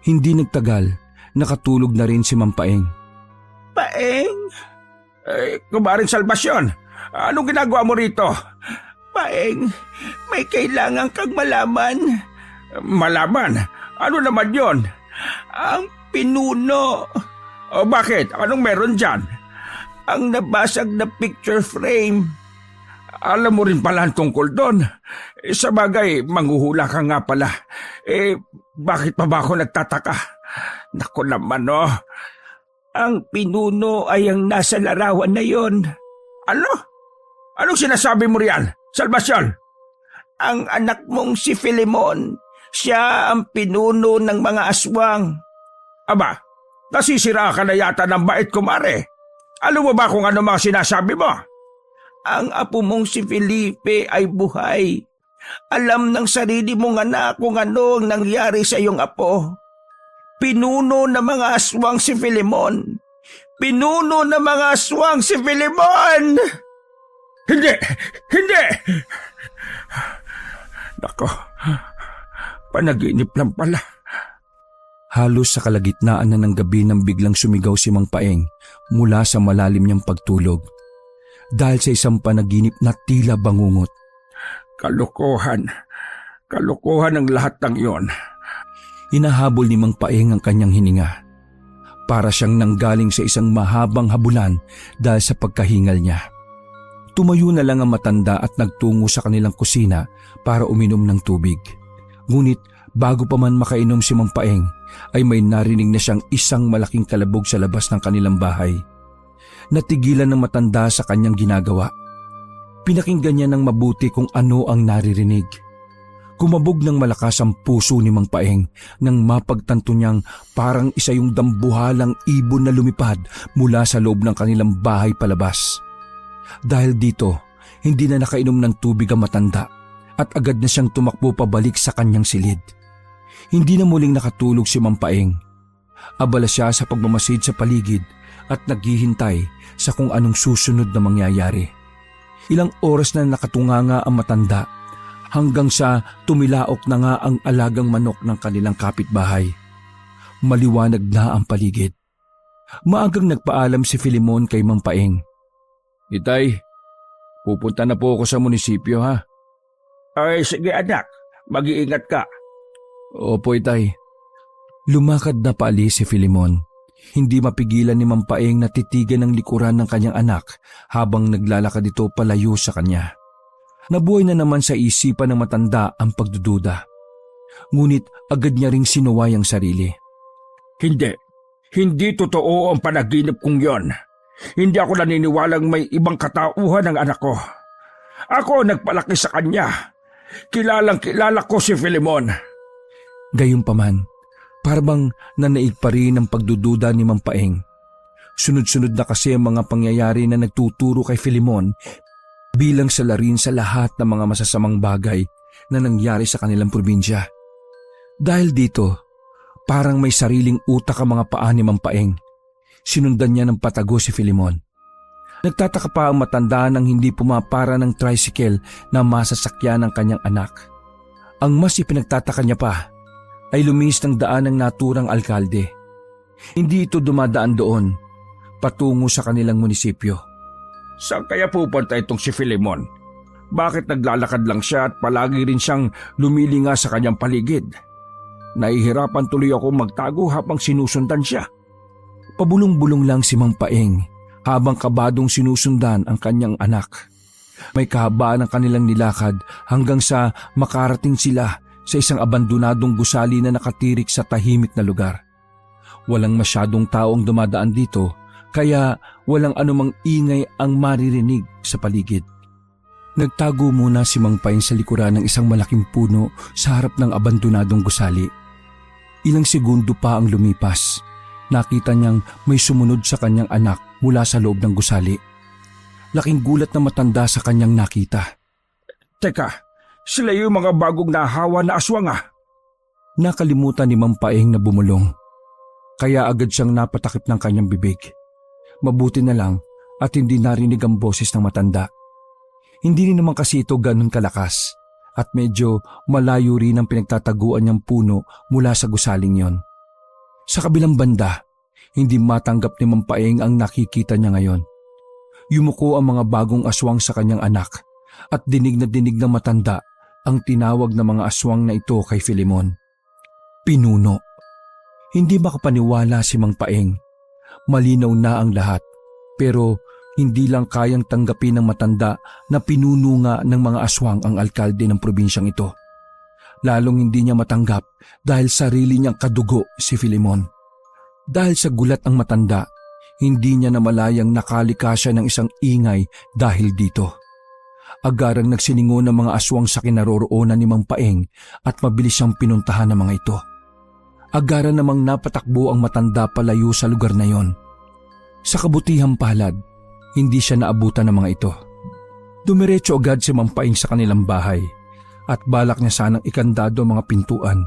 Hindi nagtagal, nakatulog na rin si Mang Paeng. Paeng? Kumaring Salvasyon, anong ginagawa mo rito? Paeng, may kailangan kang malaman. Malaman? Ano naman yon? Ang pinuno. O bakit? Anong meron dyan? Ang nabasag na picture frame. Alam mo rin pala ang tungkol doon. Sa bagay, manghuhula ka nga pala. Bakit pa ba ako nagtataka? Naku naman oh. Ang pinuno ay ang nasa larawan na yon. Ano? Anong sinasabi mo riyan, Salvasyon? Ang anak mong si Filimon, siya ang pinuno ng mga aswang. Aba, nasisira ka na yata ng bait, kumare. Alam mo ba kung ano mga sinasabi mo? Ang apo mong si Felipe ay buhay. Alam ng sarili mong anak kung ano ang nangyari sa iyong apo. Pinuno ng mga aswang si Filimon. Pinuno ng mga aswang si Filimon! Hindi! Hindi! Nako, panaginip lang pala. Halos sa kalagitnaan na ng gabi nang biglang sumigaw si Mang Paeng mula sa malalim niyang pagtulog. Dahil sa isang panaginip na tila bangungot. Kalokohan. Kalokohan ang lahat ng iyon. Hinahabol ni Mang Paeng ang kanyang hininga. Para siyang nanggaling sa isang mahabang habulan dahil sa pagkahingal niya. Tumayo na lang ang matanda at nagtungo sa kanilang kusina para uminom ng tubig. Ngunit bago pa man makainom si Mang Paeng ay may narinig na siyang isang malaking kalabog sa labas ng kanilang bahay. Natigilan ng matanda sa kanyang ginagawa. Pinakinggan niya ng mabuti kung ano ang naririnig. Kumabog ng malakas ang puso ni Mang Paeng nang mapagtanto niyang parang isa yung dambuhalang ibon na lumipad mula sa loob ng kanilang bahay palabas. Dahil dito, hindi na nakainom ng tubig ang matanda at agad na siyang tumakbo pabalik sa kanyang silid. Hindi na muling nakatulog si Mang Paeng. Abala siya sa pagmamasid sa paligid at naghihintay sa kung anong susunod na mangyayari. Ilang oras na nakatunganga ang matanda hanggang sa tumilaok na nga ang alagang manok ng kanilang kapitbahay. Maliwanag na ang paligid. Maagang nagpaalam si Filimon kay Mang Paeng. Itay, pupunta na po ako sa munisipyo ha. Ay sige anak, mag-iingat ka. Opo, Itay. Lumakad na paalis si Filimon. Hindi mapigilan ni Mang Paeng na titigan ng likuran ng kanyang anak habang naglalakad ito palayo sa kanya. Nabuhay na naman sa isipan ng matanda ang pagdududa. Ngunit agad niya ring sinuway ang sarili. Hindi totoo ang panaginip kong yon. Hindi ako naniniwalang may ibang katauhan ng anak ko. Ako nagpalaki sa kanya. Kilalang-kilala ko si Filimon. Gayunpaman, parang nanaig pa rin ang pagdududa ni Mang Paeng. Sunod-sunod na kasi ang mga pangyayari na nagtuturo kay Filimon bilang salarin sa lahat ng mga masasamang bagay na nangyari sa kanilang probinsya. Dahil dito, parang may sariling utak ang mga paa ni Mang Paeng. Sinundan niya ng patago si Filimon. Nagtataka pa ang matanda nang hindi pumapara ng tricycle na masasakyan ng kanyang anak. Ang mas ipinagtataka niya pa ay lumis ng daan ng naturang alkalde. Hindi ito dumadaan doon, patungo sa kanilang munisipyo. Saan kaya pupunta itong si Filimon? Bakit naglalakad lang siya at palagi rin siyang lumilinga sa kanyang paligid? Nahihirapan tuloy ako magtago habang sinusundan siya. Pabulong-bulong lang si Mang Paeng habang kabadong sinusundan ang kanyang anak. May kahabaan ang kanilang nilakad hanggang sa makarating sila sa isang abandonadong gusali na nakatirik sa tahimik na lugar. Walang masyadong taong dumadaan dito kaya walang anumang ingay ang maririnig sa paligid. Nagtago muna si Mang Paeng sa likuran ng isang malaking puno sa harap ng abandonadong gusali. Ilang segundo pa ang lumipas. Nakita niyang may sumunod sa kanyang anak mula sa loob ng gusali. Laking gulat na matanda sa kanyang nakita. Teka, sila yung mga bagong nahawa na aswang ah. Nakalimutan ni Mang Paeng na bumulong. Kaya agad siyang napatakip ng kanyang bibig. Mabuti na lang at hindi narinig ang boses ng matanda. Hindi rin naman kasi ito ganun kalakas at medyo malayo rin ang pinagtataguan niyang puno mula sa gusaling yon. Sa kabilang banda, hindi matanggap ni Mang Paeng ang nakikita niya ngayon. Yumuko ang mga bagong aswang sa kanyang anak at dinig na dinig ng matanda ang tinawag ng mga aswang na ito kay Filemon. Pinuno. Hindi makapaniwala si Mang Paeng. Malinaw na ang lahat pero hindi lang kayang tanggapin ng matanda na pinuno nga ng mga aswang ang alkalde ng probinsyang ito. Lalong hindi niya matanggap dahil sarili niyang kadugo si Filemon. Dahil sa gulat ang matanda, hindi niya namalayang nakalika siya ng isang ingay dahil dito. Agarang nagsiningo ng mga aswang sa kinaroroonan ni Mang Paeng at mabilis siyang pinuntahan ng mga ito. Agaran namang napatakbo ang matanda palayo sa lugar na yon. Sa kabutihang palad, hindi siya naabutan ng mga ito. Dumiretso agad si Mang Paeng sa kanilang bahay at balak niya sanang ikandado ang mga pintuan.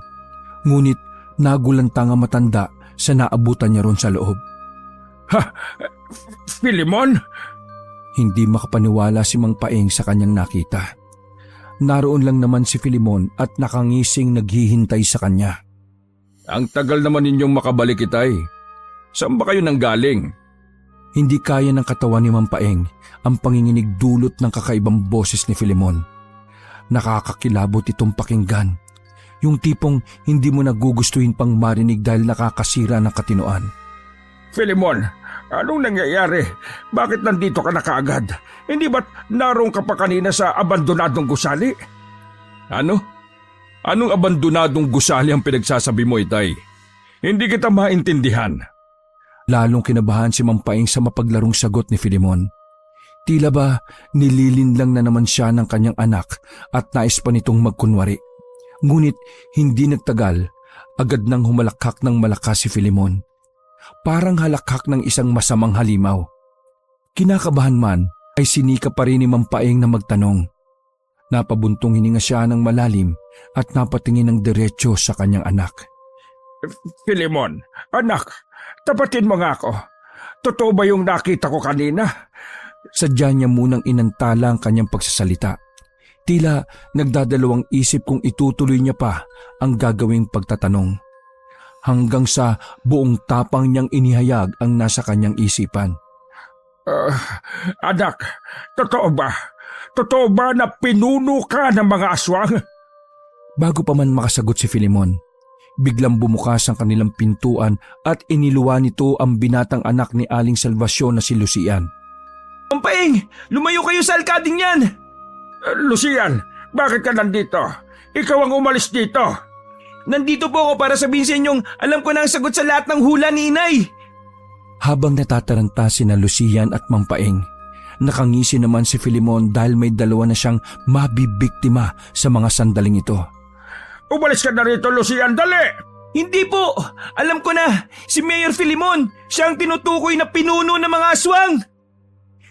Ngunit nagulantang ang matanda sa naabutan niya ron sa loob. Ha? Filemon? Hindi makapaniwala si Mang Paeng sa kanyang nakita. Naroon lang naman si Filemon at nakangising naghihintay sa kanya. Ang tagal naman ninyong makabalik itay. Saan ba kayo nanggaling? Hindi kaya ng katawan ni Mang Paeng ang panginginig dulot ng kakaibang boses ni Filemon. Nakakakilabot itong pakinggan. Yung tipong hindi mo nagugustuhin pang marinig dahil nakakasira ng katinoan. Filemon, anong nangyayari? Bakit nandito ka na kaagad? Hindi ba't naroon ka pa kanina sa abandonadong gusali? Ano? Anong abandonadong gusali ang pinagsasabi mo, itay? Hindi kita maintindihan. Lalong kinabahan si Mang Paeng sa mapaglarong sagot ni Filemon. Tila ba nililinlang na naman siya ng kanyang anak at nais pa nitong magkunwari. Ngunit hindi nagtagal, agad nang humalakhak ng malakas si Filemon. Parang halakhak ng isang masamang halimaw. Kinakabahan man ay sinika pa rin ni Mang Paeng na magtanong. Napabuntong hininga siya ng malalim at napatingin ng diretsyo sa kanyang anak. Filemon, anak, tapatin mo nga ako. Totoo ba yung nakita ko kanina? Sadya niya munang inantala ang kanyang pagsasalita. Tila nagdadalawang isip kung itutuloy niya pa ang gagawing pagtatanong. Hanggang sa buong tapang niyang inihayag ang nasa kanyang isipan. Anak, totoo ba? Totoo ba na pinuno ka ng mga aswang? Bago pa man makasagot si Filemon, biglang bumukas ang kanilang pintuan at iniluwa nito ang binatang anak ni Aling Salvacion na si Lucian. Mang Paeng, lumayo kayo sa alkading yan! Lucian, bakit ka nandito? Ikaw ang umalis dito. Nandito po ako para sabihin sa inyong alam ko na ang sagot sa lahat ng hula ni Inay. Habang natataranta sina Lucian at Mang Paeng, nakangisi naman si Filemon dahil may dalawa na siyang mabibiktima sa mga sandaling ito. Umalis ka na rito, Lucian, dali! Hindi po! Alam ko na! Si Mayor Filemon! Siya ang tinutukoy na pinuno ng mga aswang!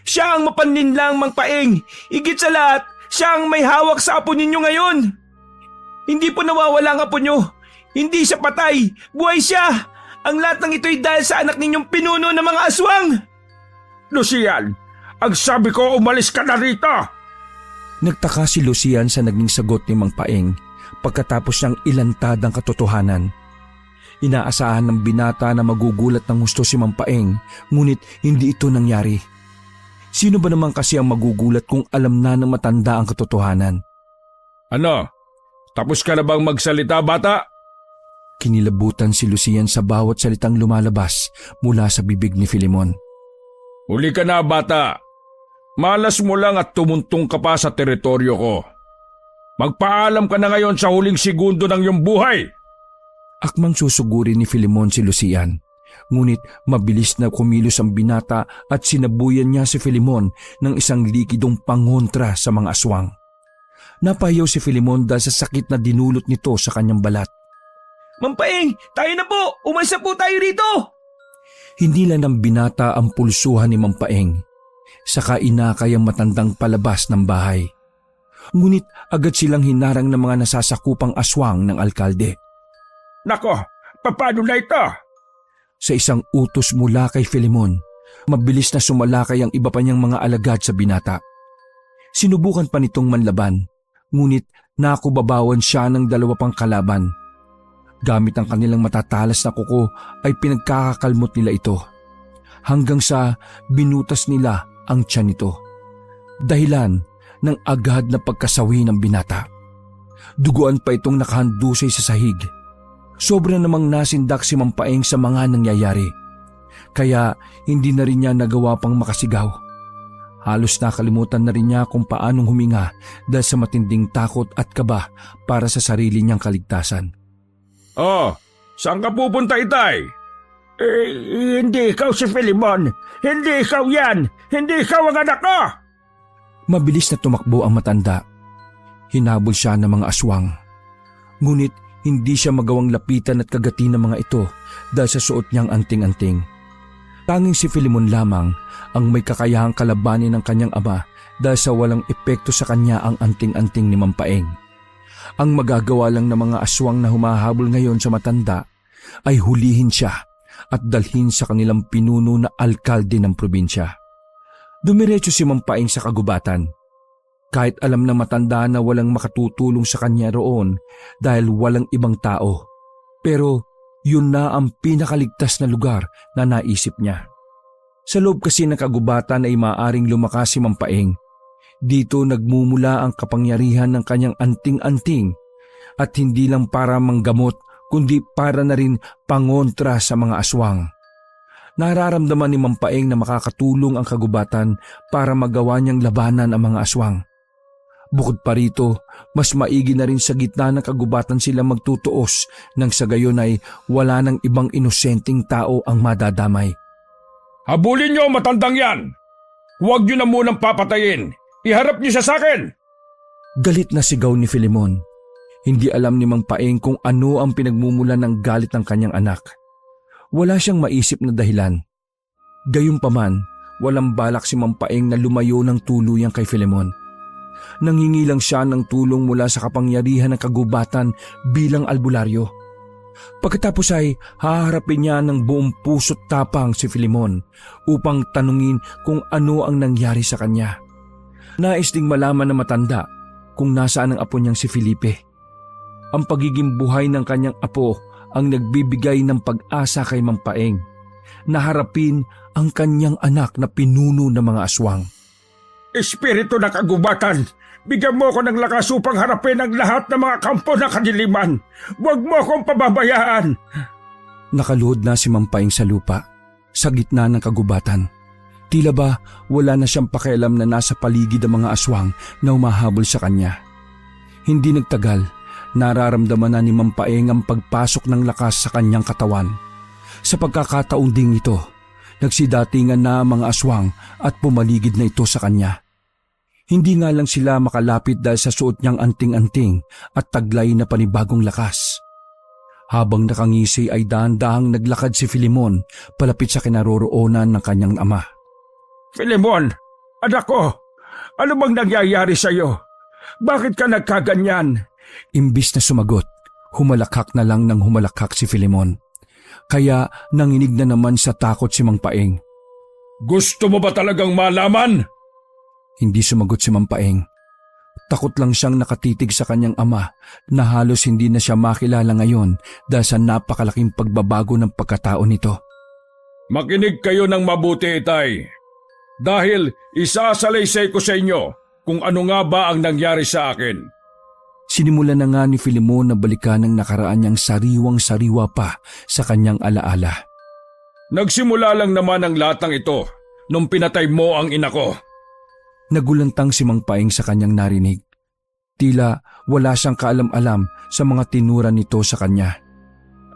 Siya ang mapaninlang, Mang Paeng! Higit sa lahat, siya ang may hawak sa apo ninyo ngayon! Hindi po nawawala ang apo nyo! Hindi siya patay! Buhay siya! Ang lahat ng ito'y dahil sa anak ninyong pinuno ng mga aswang! Lucian, ang sabi ko umalis ka na rito! Nagtaka si Lucian sa naging sagot ni Mang Paeng pagkatapos niyang ilantad ang katotohanan. Inaasahan ng binata na magugulat ng gusto si Mang Paeng, ngunit hindi ito nangyari. Sino ba naman kasi ang magugulat kung alam na ng matanda ang katotohanan? Ano? Tapos ka na bang magsalita, bata? Kinilabutan si Lucian sa bawat salitang lumalabas mula sa bibig ni Filemon. Huli ka na, bata. Malas mo lang at tumuntong ka pa sa teritoryo ko. Magpaalam ka na ngayon sa huling segundo ng iyong buhay. Akmang susuguri ni Filemon si Lucian, Ngunit mabilis na kumilos ang binata at sinabuyan niya si Filemon ng isang likidong pangontra sa mga aswang. Napahiyaw si Filemon dahil sa sakit na dinulot nito sa kanyang balat. Mampaeng, tayo na po! Umalis na po tayo rito! Hindi lang ng binata ang pulsuhan ni Mampaeng, saka inakay ang matandang palabas ng bahay. Ngunit agad silang hinarang ng mga nasasakupang aswang ng alkalde. Nako, paano na ito? Sa isang utos mula kay Filemon, mabilis na sumalakay ang iba pa niyang mga alagad sa binata. Sinubukan pa nitong manlaban, ngunit nakubabawan siya ng dalawa pang kalaban. Gamit ang kanilang matatalas na kuko ay pinagkakakalmot nila ito, hanggang sa binutas nila ang tiyan nito. Dahilan ng agad na pagkasawi ng binata. Duguan pa itong nakahandusay sa sahig. Sobra namang nasindak si Mampaeng sa mga nangyayari, kaya hindi na rin niya nagawa pang makasigaw. Halos nakalimutan na rin niya kung paanong huminga dahil sa matinding takot at kaba para sa sarili niyang kaligtasan. Oh, saan ka pupunta, Itay? Hindi ikaw si Filemon. Hindi ikaw yan. Hindi ikaw ang anak ko. Mabilis na tumakbo ang matanda. Hinabol siya ng mga aswang. Ngunit hindi siya magawang lapitan at kagati ng mga ito dahil sa suot niyang anting-anting. Tanging si Filemon lamang ang may kakayahang kalabanin ng kanyang ama dahil sa walang epekto sa kanya ang anting-anting ni Mampaeng. Ang magagawa lang ng mga aswang na humahabol ngayon sa matanda ay hulihin siya at dalhin sa kanilang pinuno na alkalde ng probinsya. Dumiretso si Mampaeng sa kagubatan. Kahit alam ng matanda na walang makatutulong sa kanya roon dahil walang ibang tao. Pero yun na ang pinakaligtas na lugar na naisip niya. Sa loob kasi ng kagubatan ay maaaring lumakas si Mampaeng. Dito nagmumula ang kapangyarihan ng kanyang anting-anting at hindi lang para manggamot kundi para na rin pangontra sa mga aswang. Nararamdaman ni Mampaeng na makakatulong ang kagubatan para magawa niyang labanan ang mga aswang. Bukod pa rito, mas maigi na rin sa gitna ng kagubatan sila magtutuos nang sa gayon ay wala ng ibang inosenteng tao ang madadamay. Habulin niyo ang matandang yan! Huwag niyo na munang papatayin! Iharap niyo siya sa akin! Galit na sigaw ni Filemon. Hindi alam ni Mampaeng kung ano ang pinagmumulan ng galit ng kanyang anak. Wala siyang maisip na dahilan. Gayunpaman, walang balak si Mampaeng na lumayo ng tuluyang kay Filemon. Nanghingi lang siya ng tulong mula sa kapangyarihan ng kagubatan bilang albularyo. Pagkatapos ay haharapin niya ng buong puso't tapang si Filemon upang tanungin kung ano ang nangyari sa kanya. Nais ding malaman ng matanda kung nasaan ang apo niyang si Felipe. Ang pagiging buhay ng kanyang apo ang nagbibigay ng pag-asa kay Mampaeng na harapin ang kanyang anak na pinuno ng mga aswang. Espiritu ng kagubatan, bigyan mo ko ng lakas upang harapin ang lahat ng mga kampo ng kadiliman. Huwag mo akong pababayaan. Nakaluhod na si Mampaeng sa lupa, sa gitna ng kagubatan. Tila ba wala na siyang pakialam na nasa paligid ang mga aswang na humahabol sa kanya. Hindi nagtagal, nararamdaman na ni Mampaeng ang pagpasok ng lakas sa kanyang katawan. Sa pagkakataon ding ito, nagsidatingan na ang mga aswang at pumaligid na ito sa kanya. Hindi nga lang sila makalapit dahil sa suot niyang anting-anting at taglay na panibagong lakas. Habang nakangisi ay dahan-dahang naglakad si Filemon palapit sa kinaroroonan ng kanyang ama. Filemon, anak ko, ano bang nangyayari sa iyo? Bakit ka nagkaganyan? Imbis na sumagot, humalakhak na lang ng humalakhak si Filemon. Kaya nanginig na naman sa takot si Mampaeng. Gusto mo ba talagang malaman? Hindi sumagot si Mampaeng. Takot lang siyang nakatitig sa kanyang ama na halos hindi na siya makilala ngayon dahil sa napakalaking pagbabago ng pagkatao nito. Makinig kayo ng mabuti, Itay. Dahil isasalaysay ko sa inyo kung ano nga ba ang nangyari sa akin. Sinimulan na nga ni Filemon na balikan ang nakaraan niyang sariwang-sariwa pa sa kanyang alaala. Nagsimula lang naman ang lahat ng ito nung pinatay mo ang ina ko. Nagulantang si Mampaeng sa kanyang narinig. Tila wala siyang kaalam-alam sa mga tinura nito sa kanya.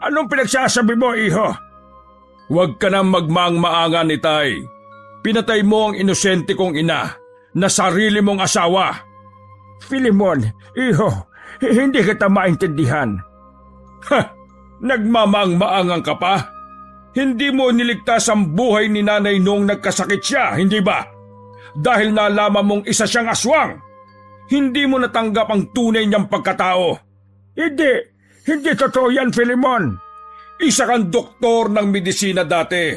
Anong pinagsasabi mo, iho? Huwag ka nang magmaang-maangan, Itay. Pinatay mo ang inosente kong ina na sarili mong asawa. Filemon, iho, hindi kita maintindihan. Ha! Nagmamaang-maangan ka pa? Hindi mo niligtas ang buhay ni nanay noong nagkasakit siya, hindi ba? Dahil nalaman mong isa siyang aswang. Hindi mo natanggap ang tunay niyang pagkatao. Hindi totoo yan, Filemon. Isa kang doktor ng medisina dati.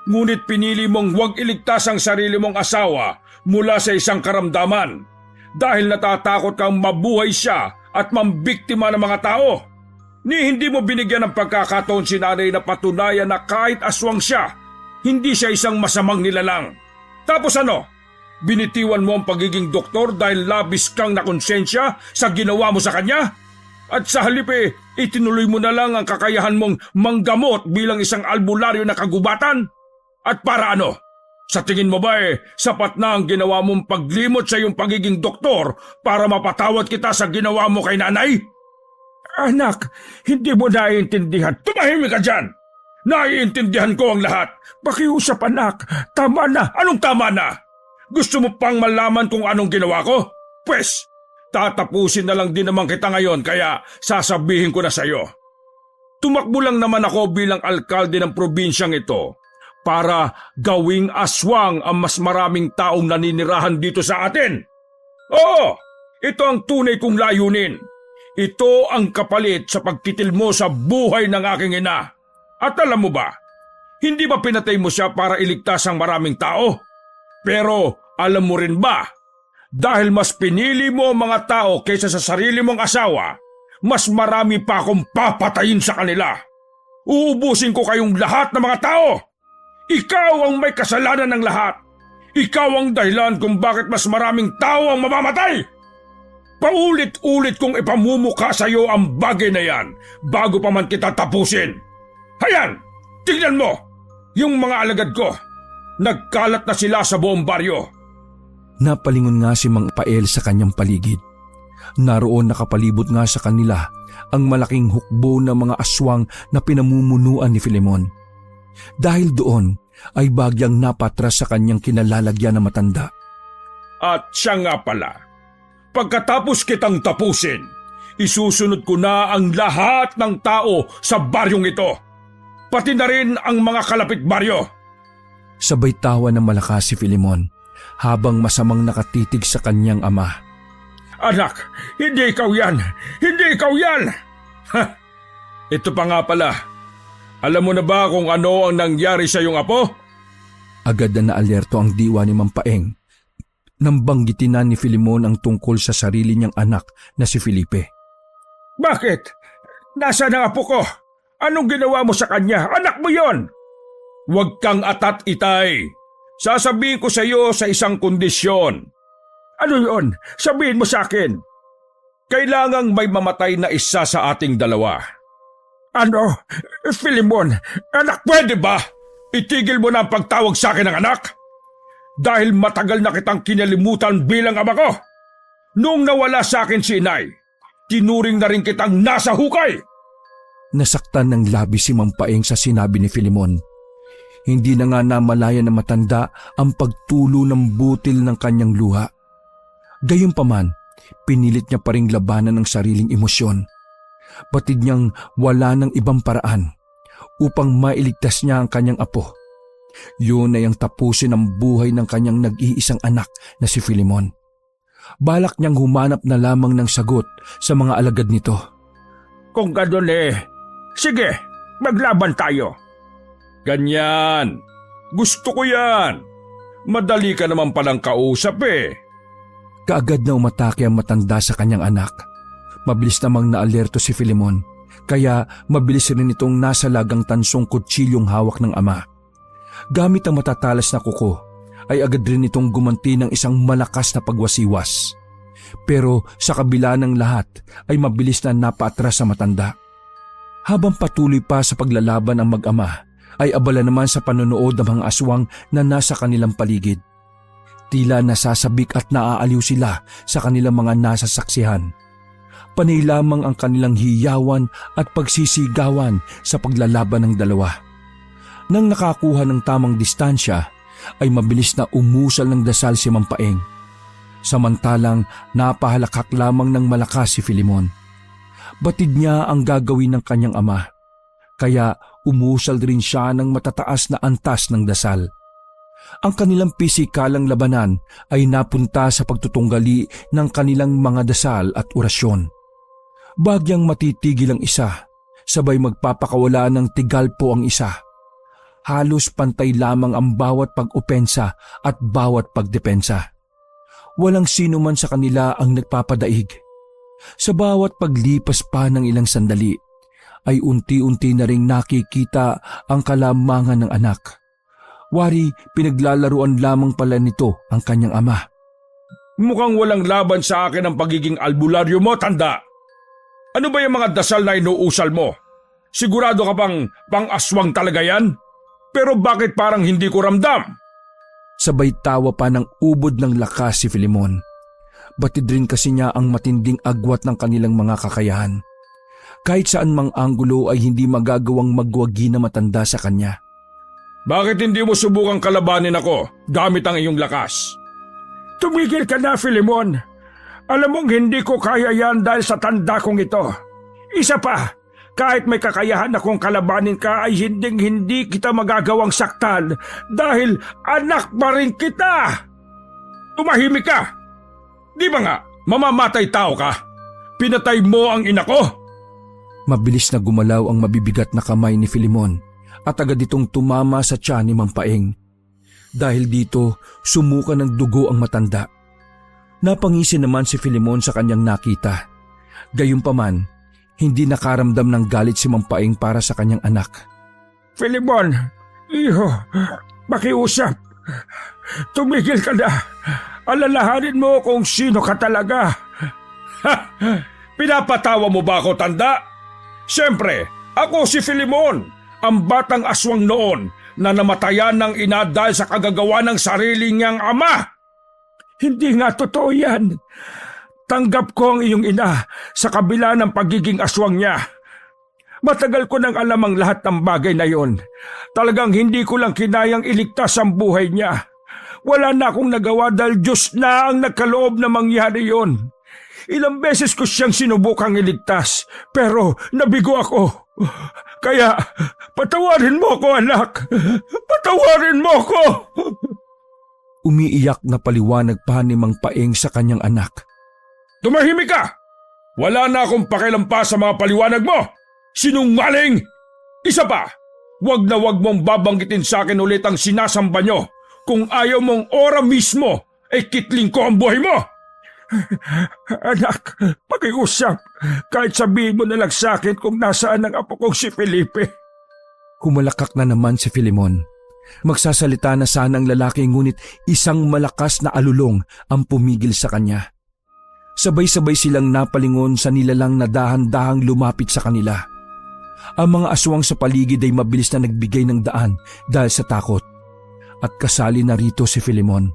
Ngunit pinili mong huwag iligtas ang sarili mong asawa mula sa isang karamdaman dahil natatakot kang mabuhay siya at mambiktima ng mga tao. Hindi mo binigyan ng pagkakataon si nanay na patunayan na kahit aswang siya, hindi siya isang masamang nilalang. Tapos ano? Binitiwan mo ang pagiging doktor dahil labis kang nakonsensya sa ginawa mo sa kanya? At sa halip itinuloy mo na lang ang kakayahan mong manggamot bilang isang albularyo na kagubatan? At para ano? Sa tingin mo ba sapat na ang ginawa mong paglimot sa iyong pagiging doktor para mapatawad kita sa ginawa mo kay nanay? Anak, hindi mo naiintindihan. Tumahimik ka dyan! Naiintindihan ko ang lahat. Pakiusap, anak. Tama na. Anong tama na? Gusto mo pang malaman kung anong ginawa ko? Pwes, tatapusin na lang din naman kita ngayon kaya sasabihin ko na sa iyo. Tumakbo lang naman ako bilang alkalde ng probinsyang ito para gawing aswang ang mas maraming taong naninirahan dito sa atin. Oo, ito ang tunay kong layunin. Ito ang kapalit sa pagkitil mo sa buhay ng aking ina. At alam mo ba, hindi ba pinatay mo siya para iligtas ang maraming tao? Pero alam mo rin ba, dahil mas pinili mo ang mga tao kaysa sa sarili mong asawa, mas marami pa akong papatayin sa kanila. Uubusin ko kayong lahat ng mga tao. Ikaw ang may kasalanan ng lahat. Ikaw ang dahilan kung bakit mas maraming tao ang mamamatay. Paulit-ulit kong ipamumukha sa iyo ang bagay na yan bago pa man kita tapusin. Hayan, tingnan mo, yung mga alagad ko. Nagkalat na sila sa buong baryo. Napalingon nga si Mang Pael sa kanyang paligid. Naroon nakapalibot nga sa kanila ang malaking hukbo ng mga aswang na pinamumunuan ni Filemon. Dahil doon ay bagyang napatras sa kanyang kinalalagyan na matanda. At siya nga pala, pagkatapos kitang tapusin, isusunod ko na ang lahat ng tao sa baryong ito. Pati na rin ang mga kalapit baryo. Sabay tawa ng malakas si Filemon habang masamang nakatitig sa kanyang ama. Anak, hindi ikaw yan! Hindi ikaw yan! Ha! Ito pa nga pala. Alam mo na ba kung ano ang nangyari sa iyong apo? Agad na naalerto ang diwa ni Mang Paeng nang banggitin na ni Filemon ang tungkol sa sarili niyang anak na si Felipe. Bakit? Nasaan ang apo ko? Anong ginawa mo sa kanya? Anak mo yon! Huwag kang atat, Itay. Sasabihin ko sa iyo sa isang kondisyon. Ano yon? Sabihin mo sa akin. Kailangang may mamatay na isa sa ating dalawa. Ano? Filemon, anak, pwede ba? Itigil mo na ang pagtawag sa akin ng anak? Dahil matagal na kitang kinalimutan bilang ama ko. Noong nawala sa akin si inay, tinuring na rin kitang nasa hukay. Nasaktan ng labis si Mang Paeng sa sinabi ni Filemon. Hindi na nga namalayan na matanda ang pagtulo ng butil ng kanyang luha. Gayunpaman, pinilit niya pa ring labanan ng sariling emosyon. Batid niyang wala ng ibang paraan upang mailigtas niya ang kanyang apo. Yun ay ang tapusin ang buhay ng kanyang nag-iisang anak na si Filemon. Balak niyang humanap na lamang ng sagot sa mga alagad nito. Kung gano'n sige, maglaban tayo. Ganyan. Gusto ko yan. Madali ka naman palang kausap Kaagad na umatake ang matanda sa kanyang anak. Mabilis namang naalerto si Filemon, kaya mabilis rin itong nasa lagang tansong kutsilyong hawak ng ama. Gamit ang matatalas na kuko, ay agad rin itong gumanti ng isang malakas na pagwasiwas. Pero sa kabila ng lahat ay mabilis na napaatras sa matanda. Habang patuloy pa sa paglalaban ang mag-ama, ay abala naman sa panonood ng mga aswang na nasa kanilang paligid. Tila nasasabik at naaaliw sila sa kanilang mga nasasaksihan. Panay lamang ang kanilang hiyawan at pagsisigawan sa paglalaban ng dalawa. Nang nakakuha ng tamang distansya, ay mabilis na umusal ng dasal si Mampaeng. Samantalang napahalakak lamang ng malakas si Filemon. Batid niya ang gagawin ng kanyang ama, kaya umusal rin siya ng matataas na antas ng dasal. Ang kanilang pisikalang labanan ay napunta sa pagtutunggali ng kanilang mga dasal at orasyon. Bagyang matitigil ang isa, sabay magpapakawala ng tigal po ang isa. Halos pantay lamang ang bawat pag-opensa at bawat pagdepensa. Walang sino man sa kanila ang nagpapadaig. Sa bawat paglipas pa ng ilang sandali, ay unti-unti na ring nakikita ang kalamangan ng anak. Wari, pinaglalaruan lamang pala nito ang kanyang ama. Mukhang walang laban sa akin ang pagiging albularyo mo, tanda. Ano ba yung mga dasal na inuusal mo? Sigurado ka bang pang-aswang talaga yan? Pero bakit parang hindi ko ramdam? Sabay tawa pa ng ubod ng lakas si Filemon. Batid rin kasi niya ang matinding agwat ng kanilang mga kakayahan. Kahit saan mang anggulo ay hindi magagawang magwagi na matanda sa kanya. Bakit hindi mo subukang kalabanin ako gamit ang iyong lakas? Tumigil ka na, Filemon. Alam mong hindi ko kaya yan dahil sa tanda kong ito. Isa pa, kahit may kakayahan akong kalabanin ka ay hinding-hindi kita magagawang saktan dahil anak pa rin kita. Tumahimik ka! Di ba nga, mamamatay tao ka? Pinatay mo ang ina ko? Mabilis na gumalaw ang mabibigat na kamay ni Filemon at agad itong tumama sa tiyan ni Mampaeng. Dahil dito, sumuka ng dugo ang matanda. Napangisi naman si Filemon sa kanyang nakita. Gayunpaman, hindi nakaramdam ng galit si Mampaeng para sa kanyang anak. Filemon, iho, makiusap. Tumigil ka na. Alalahanin mo kung sino ka talaga. Ha! Pinapatawa mo ba ako, tanda? Siyempre, ako si Filemon, ang batang aswang noon na namatayan ng ina dahil sa kagagawa ng sarili niyang ama. Hindi nga totoo yan. Tanggap ko ang iyong ina sa kabila ng pagiging aswang niya. Matagal ko nang alam ang lahat ng bagay na yon. Talagang hindi ko lang kinayang iligtas ang buhay niya. Wala na akong nagawa dahil Diyos na ang nagkaloob na mangyari yon. Ilang beses ko siyang sinubukang iligtas, pero nabigo ako. Kaya, patawarin mo ako, anak. Patawarin mo ako. Umiiyak na paliwanag pa ni Mampaeng sa kanyang anak. Tumahimik ka! Wala na akong pakialam pa sa mga paliwanag mo! Sinungaling! Isa pa, wag na wag mong babanggitin sa akin ulit ang sinasamba nyo. Kung ayaw mong ora mismo, ay kitling ko ang buhay mo! Anak, pakiusap. Kahit sabihin mo na lang sa akin kung nasaan ang apo kong si Felipe. Humalakak na naman si Filemon. Magsasalita na sana ang lalaki ngunit isang malakas na alulong ang pumigil sa kanya. Sabay-sabay silang napalingon sa nilalang na dahan-dahang lumapit sa kanila. Ang mga aswang sa paligid ay mabilis na nagbigay ng daan dahil sa takot. At kasali na rito si Filemon.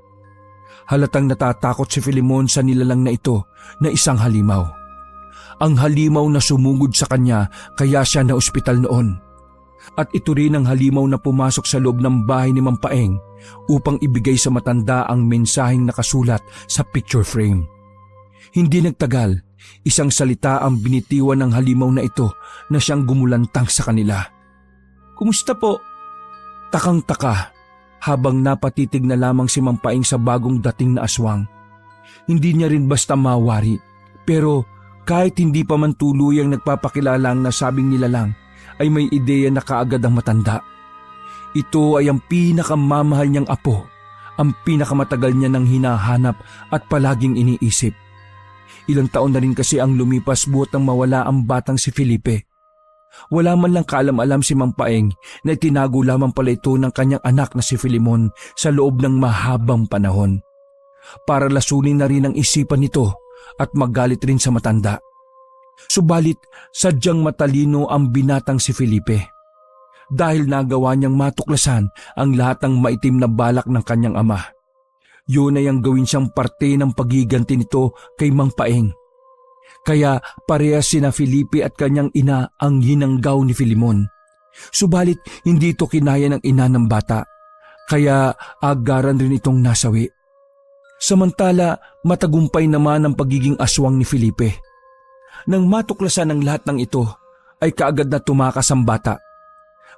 Halatang natatakot si Filemon sa nilalang na ito na isang halimaw. Ang halimaw na sumugod sa kanya kaya siya na ospital noon. At ito rin ang halimaw na pumasok sa loob ng bahay ni Mampaeng upang ibigay sa matanda ang mensaheng nakasulat sa picture frame. Hindi nagtagal, isang salita ang binitiwan ng halimaw na ito na siyang gumulantang sa kanila. Kumusta po? Takang-taka habang napatitig na lamang si Mampaeng sa bagong dating na aswang. Hindi niya rin basta mawari, pero kahit hindi pa man tuluyang nagpapakilala ang nasabing nilalang, ay may ideya na kaagad ang matanda. Ito ay ang pinakamamahal niyang apo, ang pinakamatagal niya nang hinahanap at palaging iniisip. Ilang taon na rin kasi ang lumipas buot nang mawala ang batang si Felipe. Wala man lang kaalam-alam si Mampaeng na itinago lamang pala ito ng kanyang anak na si Filemon sa loob ng mahabang panahon. Para lasunin na rin ang isipan nito at magalit rin sa matanda. Subalit sadyang matalino ang binatang si Felipe. Dahil nagawa niyang matuklasan ang lahat ng maitim na balak ng kanyang ama. Yun ay ang gawin siyang parte ng pagiganti nito kay Mampaeng. Kaya parehas sina Felipe at kanyang ina ang hinanggaw ni Filemon. Subalit hindi ito kinaya ng ina ng bata, kaya agaran rin itong nasawi. Samantala, matagumpay naman ang pagiging aswang ni Felipe. Nang matuklasan ng lahat ng ito, ay kaagad na tumakas ang bata.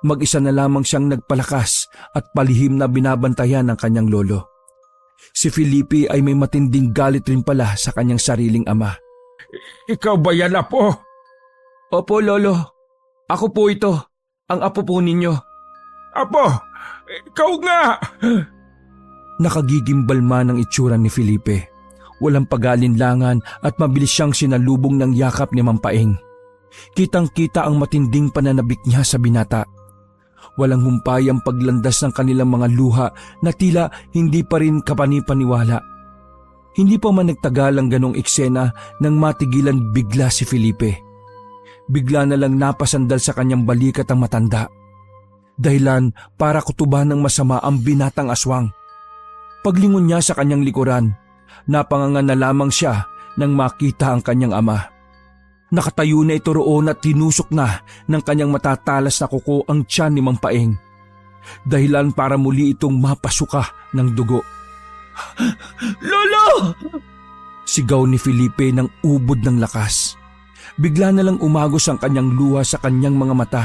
Mag-isa na lamang siyang nagpalakas at palihim na binabantayan ng kanyang lolo. Si Felipe ay may matinding galit rin pala sa kanyang sariling ama. Ikaw ba yan, apo? Opo, Lolo. Ako po ito, ang apo po ninyo. Apo, ikaw nga! Nakagigimbal man ang itsura ni Felipe. Walang pag-alinlangan at mabilis siyang sinalubong ng yakap ni Mampaeng. Kitang-kita ang matinding pananabik niya sa binata. Walang humpay ang paglandas ng kanilang mga luha na tila hindi pa rin kapani-paniwala. Hindi pa man nagtagal ang ganong eksena nang matigilan bigla si Felipe. Bigla na lang napasandal sa kanyang balikat ang matanda. Dahilan para kutuban ng masama ang binatang aswang. Paglingon niya sa kanyang likuran, napanganga na lamang siya nang makita ang kanyang ama. Nakatayo na ito roon at tinusok na ng kanyang matatalas na kuko ang tiyan ni Mampaeng. Dahilan para muli itong mapasuka ng dugo. Lolo! Sigaw ni Felipe ng ubod ng lakas. Bigla na lang umagos ang kanyang luha sa kanyang mga mata.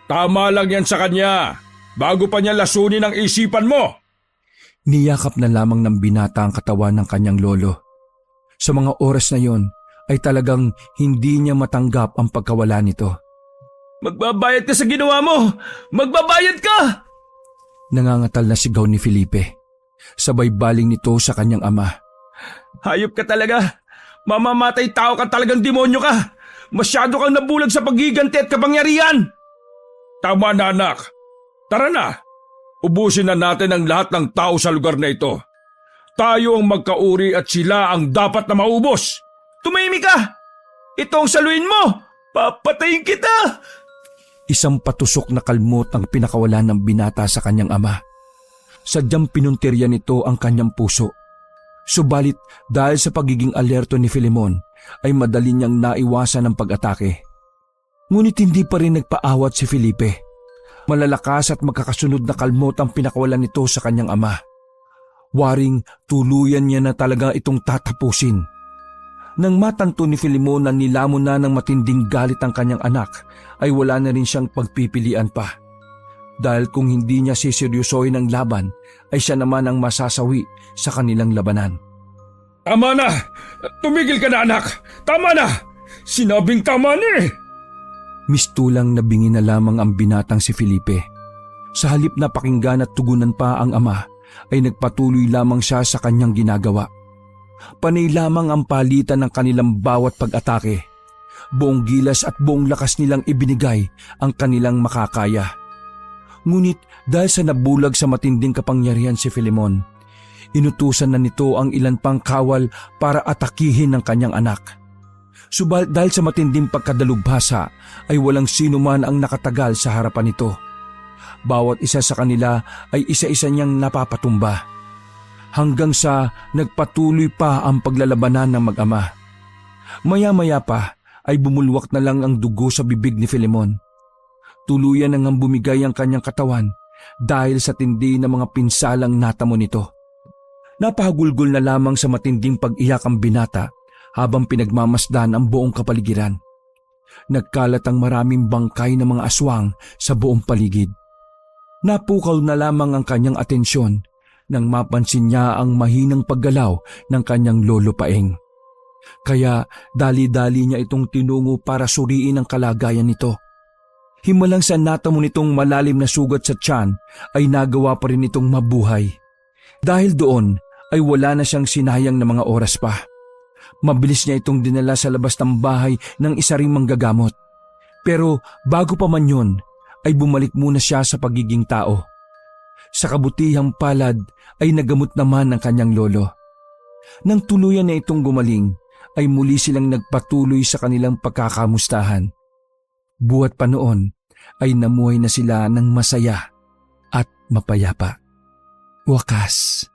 Tama lang yan sa kanya. Bago pa niya lasunin ang isipan mo. Niyakap na lamang ng binata ang katawan ng kanyang lolo. Sa mga oras na yon ay talagang hindi niya matanggap ang pagkawala nito. Magbabayad ka sa ginawa mo! Magbabayad ka! Nangangatal na sigaw ni Felipe. Sabay baling nito sa kanyang ama. Hayop ka talaga! Mamamatay tao ka, talagang demonyo ka! Masyado kang nabulag sa paghiganti at kapangyarihan! Tama na, anak. Tara na. Ubusin na natin ang lahat ng tao sa lugar na ito. Tayo ang magkauri at sila ang dapat na maubos. Tumahimik ka! Ito ang saluin mo! Papatayin kita! Isang patusok na kalmot ang pinakawalan ng binata sa kanyang ama. Sadyang pinuntirya nito ang kanyang puso. Subalit dahil sa pagiging alerto ni Filemon ay madali niyang naiwasan ang pag-atake. Ngunit hindi pa rin nagpaawat si Felipe. Malalakas at magkakasunod na kalmot ang pinakawalan nito sa kanyang ama. Waring tuluyan niya na talaga itong tatapusin. Nang matanto ni Filemon na nilamon na ng matinding galit ang kanyang anak, ay wala na rin siyang pagpipilian pa. Dahil kung hindi niya siseryosohin ang laban, ay siya naman ang masasawi sa kanilang labanan. Tama na! Tumigil ka na, anak! Tama na! Sinabing tama na eh! Mistulang nabingi na lamang ang binatang si Felipe. Sa halip na pakinggan at tugunan pa ang ama, ay nagpatuloy lamang siya sa kanyang ginagawa. Panay lamang ang palitan ng kanilang bawat pag-atake. Buong gilas at buong lakas nilang ibinigay ang kanilang makakaya. Ngunit dahil sa nabulag sa matinding kapangyarihan si Filemon, inutusan na nito ang ilan pang kawal para atakihin ang kanyang anak. Subalit dahil sa matinding pagkadalubhasa ay walang sino man ang nakatagal sa harapan nito. Bawat isa sa kanila ay isa-isa niyang napapatumba. Hanggang sa nagpatuloy pa ang paglalabanan ng mag-ama. Maya-maya pa ay bumulwak na lang ang dugo sa bibig ni Filemon. Tuluyan nang bumigay ang kanyang katawan dahil sa tindi ng mga pinsalang natamo nito. Napahagulgol na lamang sa matinding pag-iyak ang binata habang pinagmamasdan ang buong kapaligiran. Nagkalat ang maraming bangkay ng mga aswang sa buong paligid. Napukaw na lamang ang kanyang atensyon nang mapansin niya ang mahinang paggalaw ng kanyang lolo Paeng. Kaya dali-dali niya itong tinungo para suriin ang kalagayan nito. Himalang sa natamo nitong malalim na sugat sa tiyan ay nagawa pa rin itong mabuhay. Dahil doon ay wala na siyang sinayang na mga oras pa. Mabilis niya itong dinala sa labas ng bahay ng isa ring manggagamot. Pero bago pa man yun ay bumalik muna siya sa pagiging tao. Sa kabutihang palad ay nagamot naman ng kanyang lolo. Nang tuluyan na itong gumaling, ay muli silang nagpatuloy sa kanilang pagkakamustahan. Buhat pa noon ay namuhay na sila ng masaya at mapayapa. Wakas.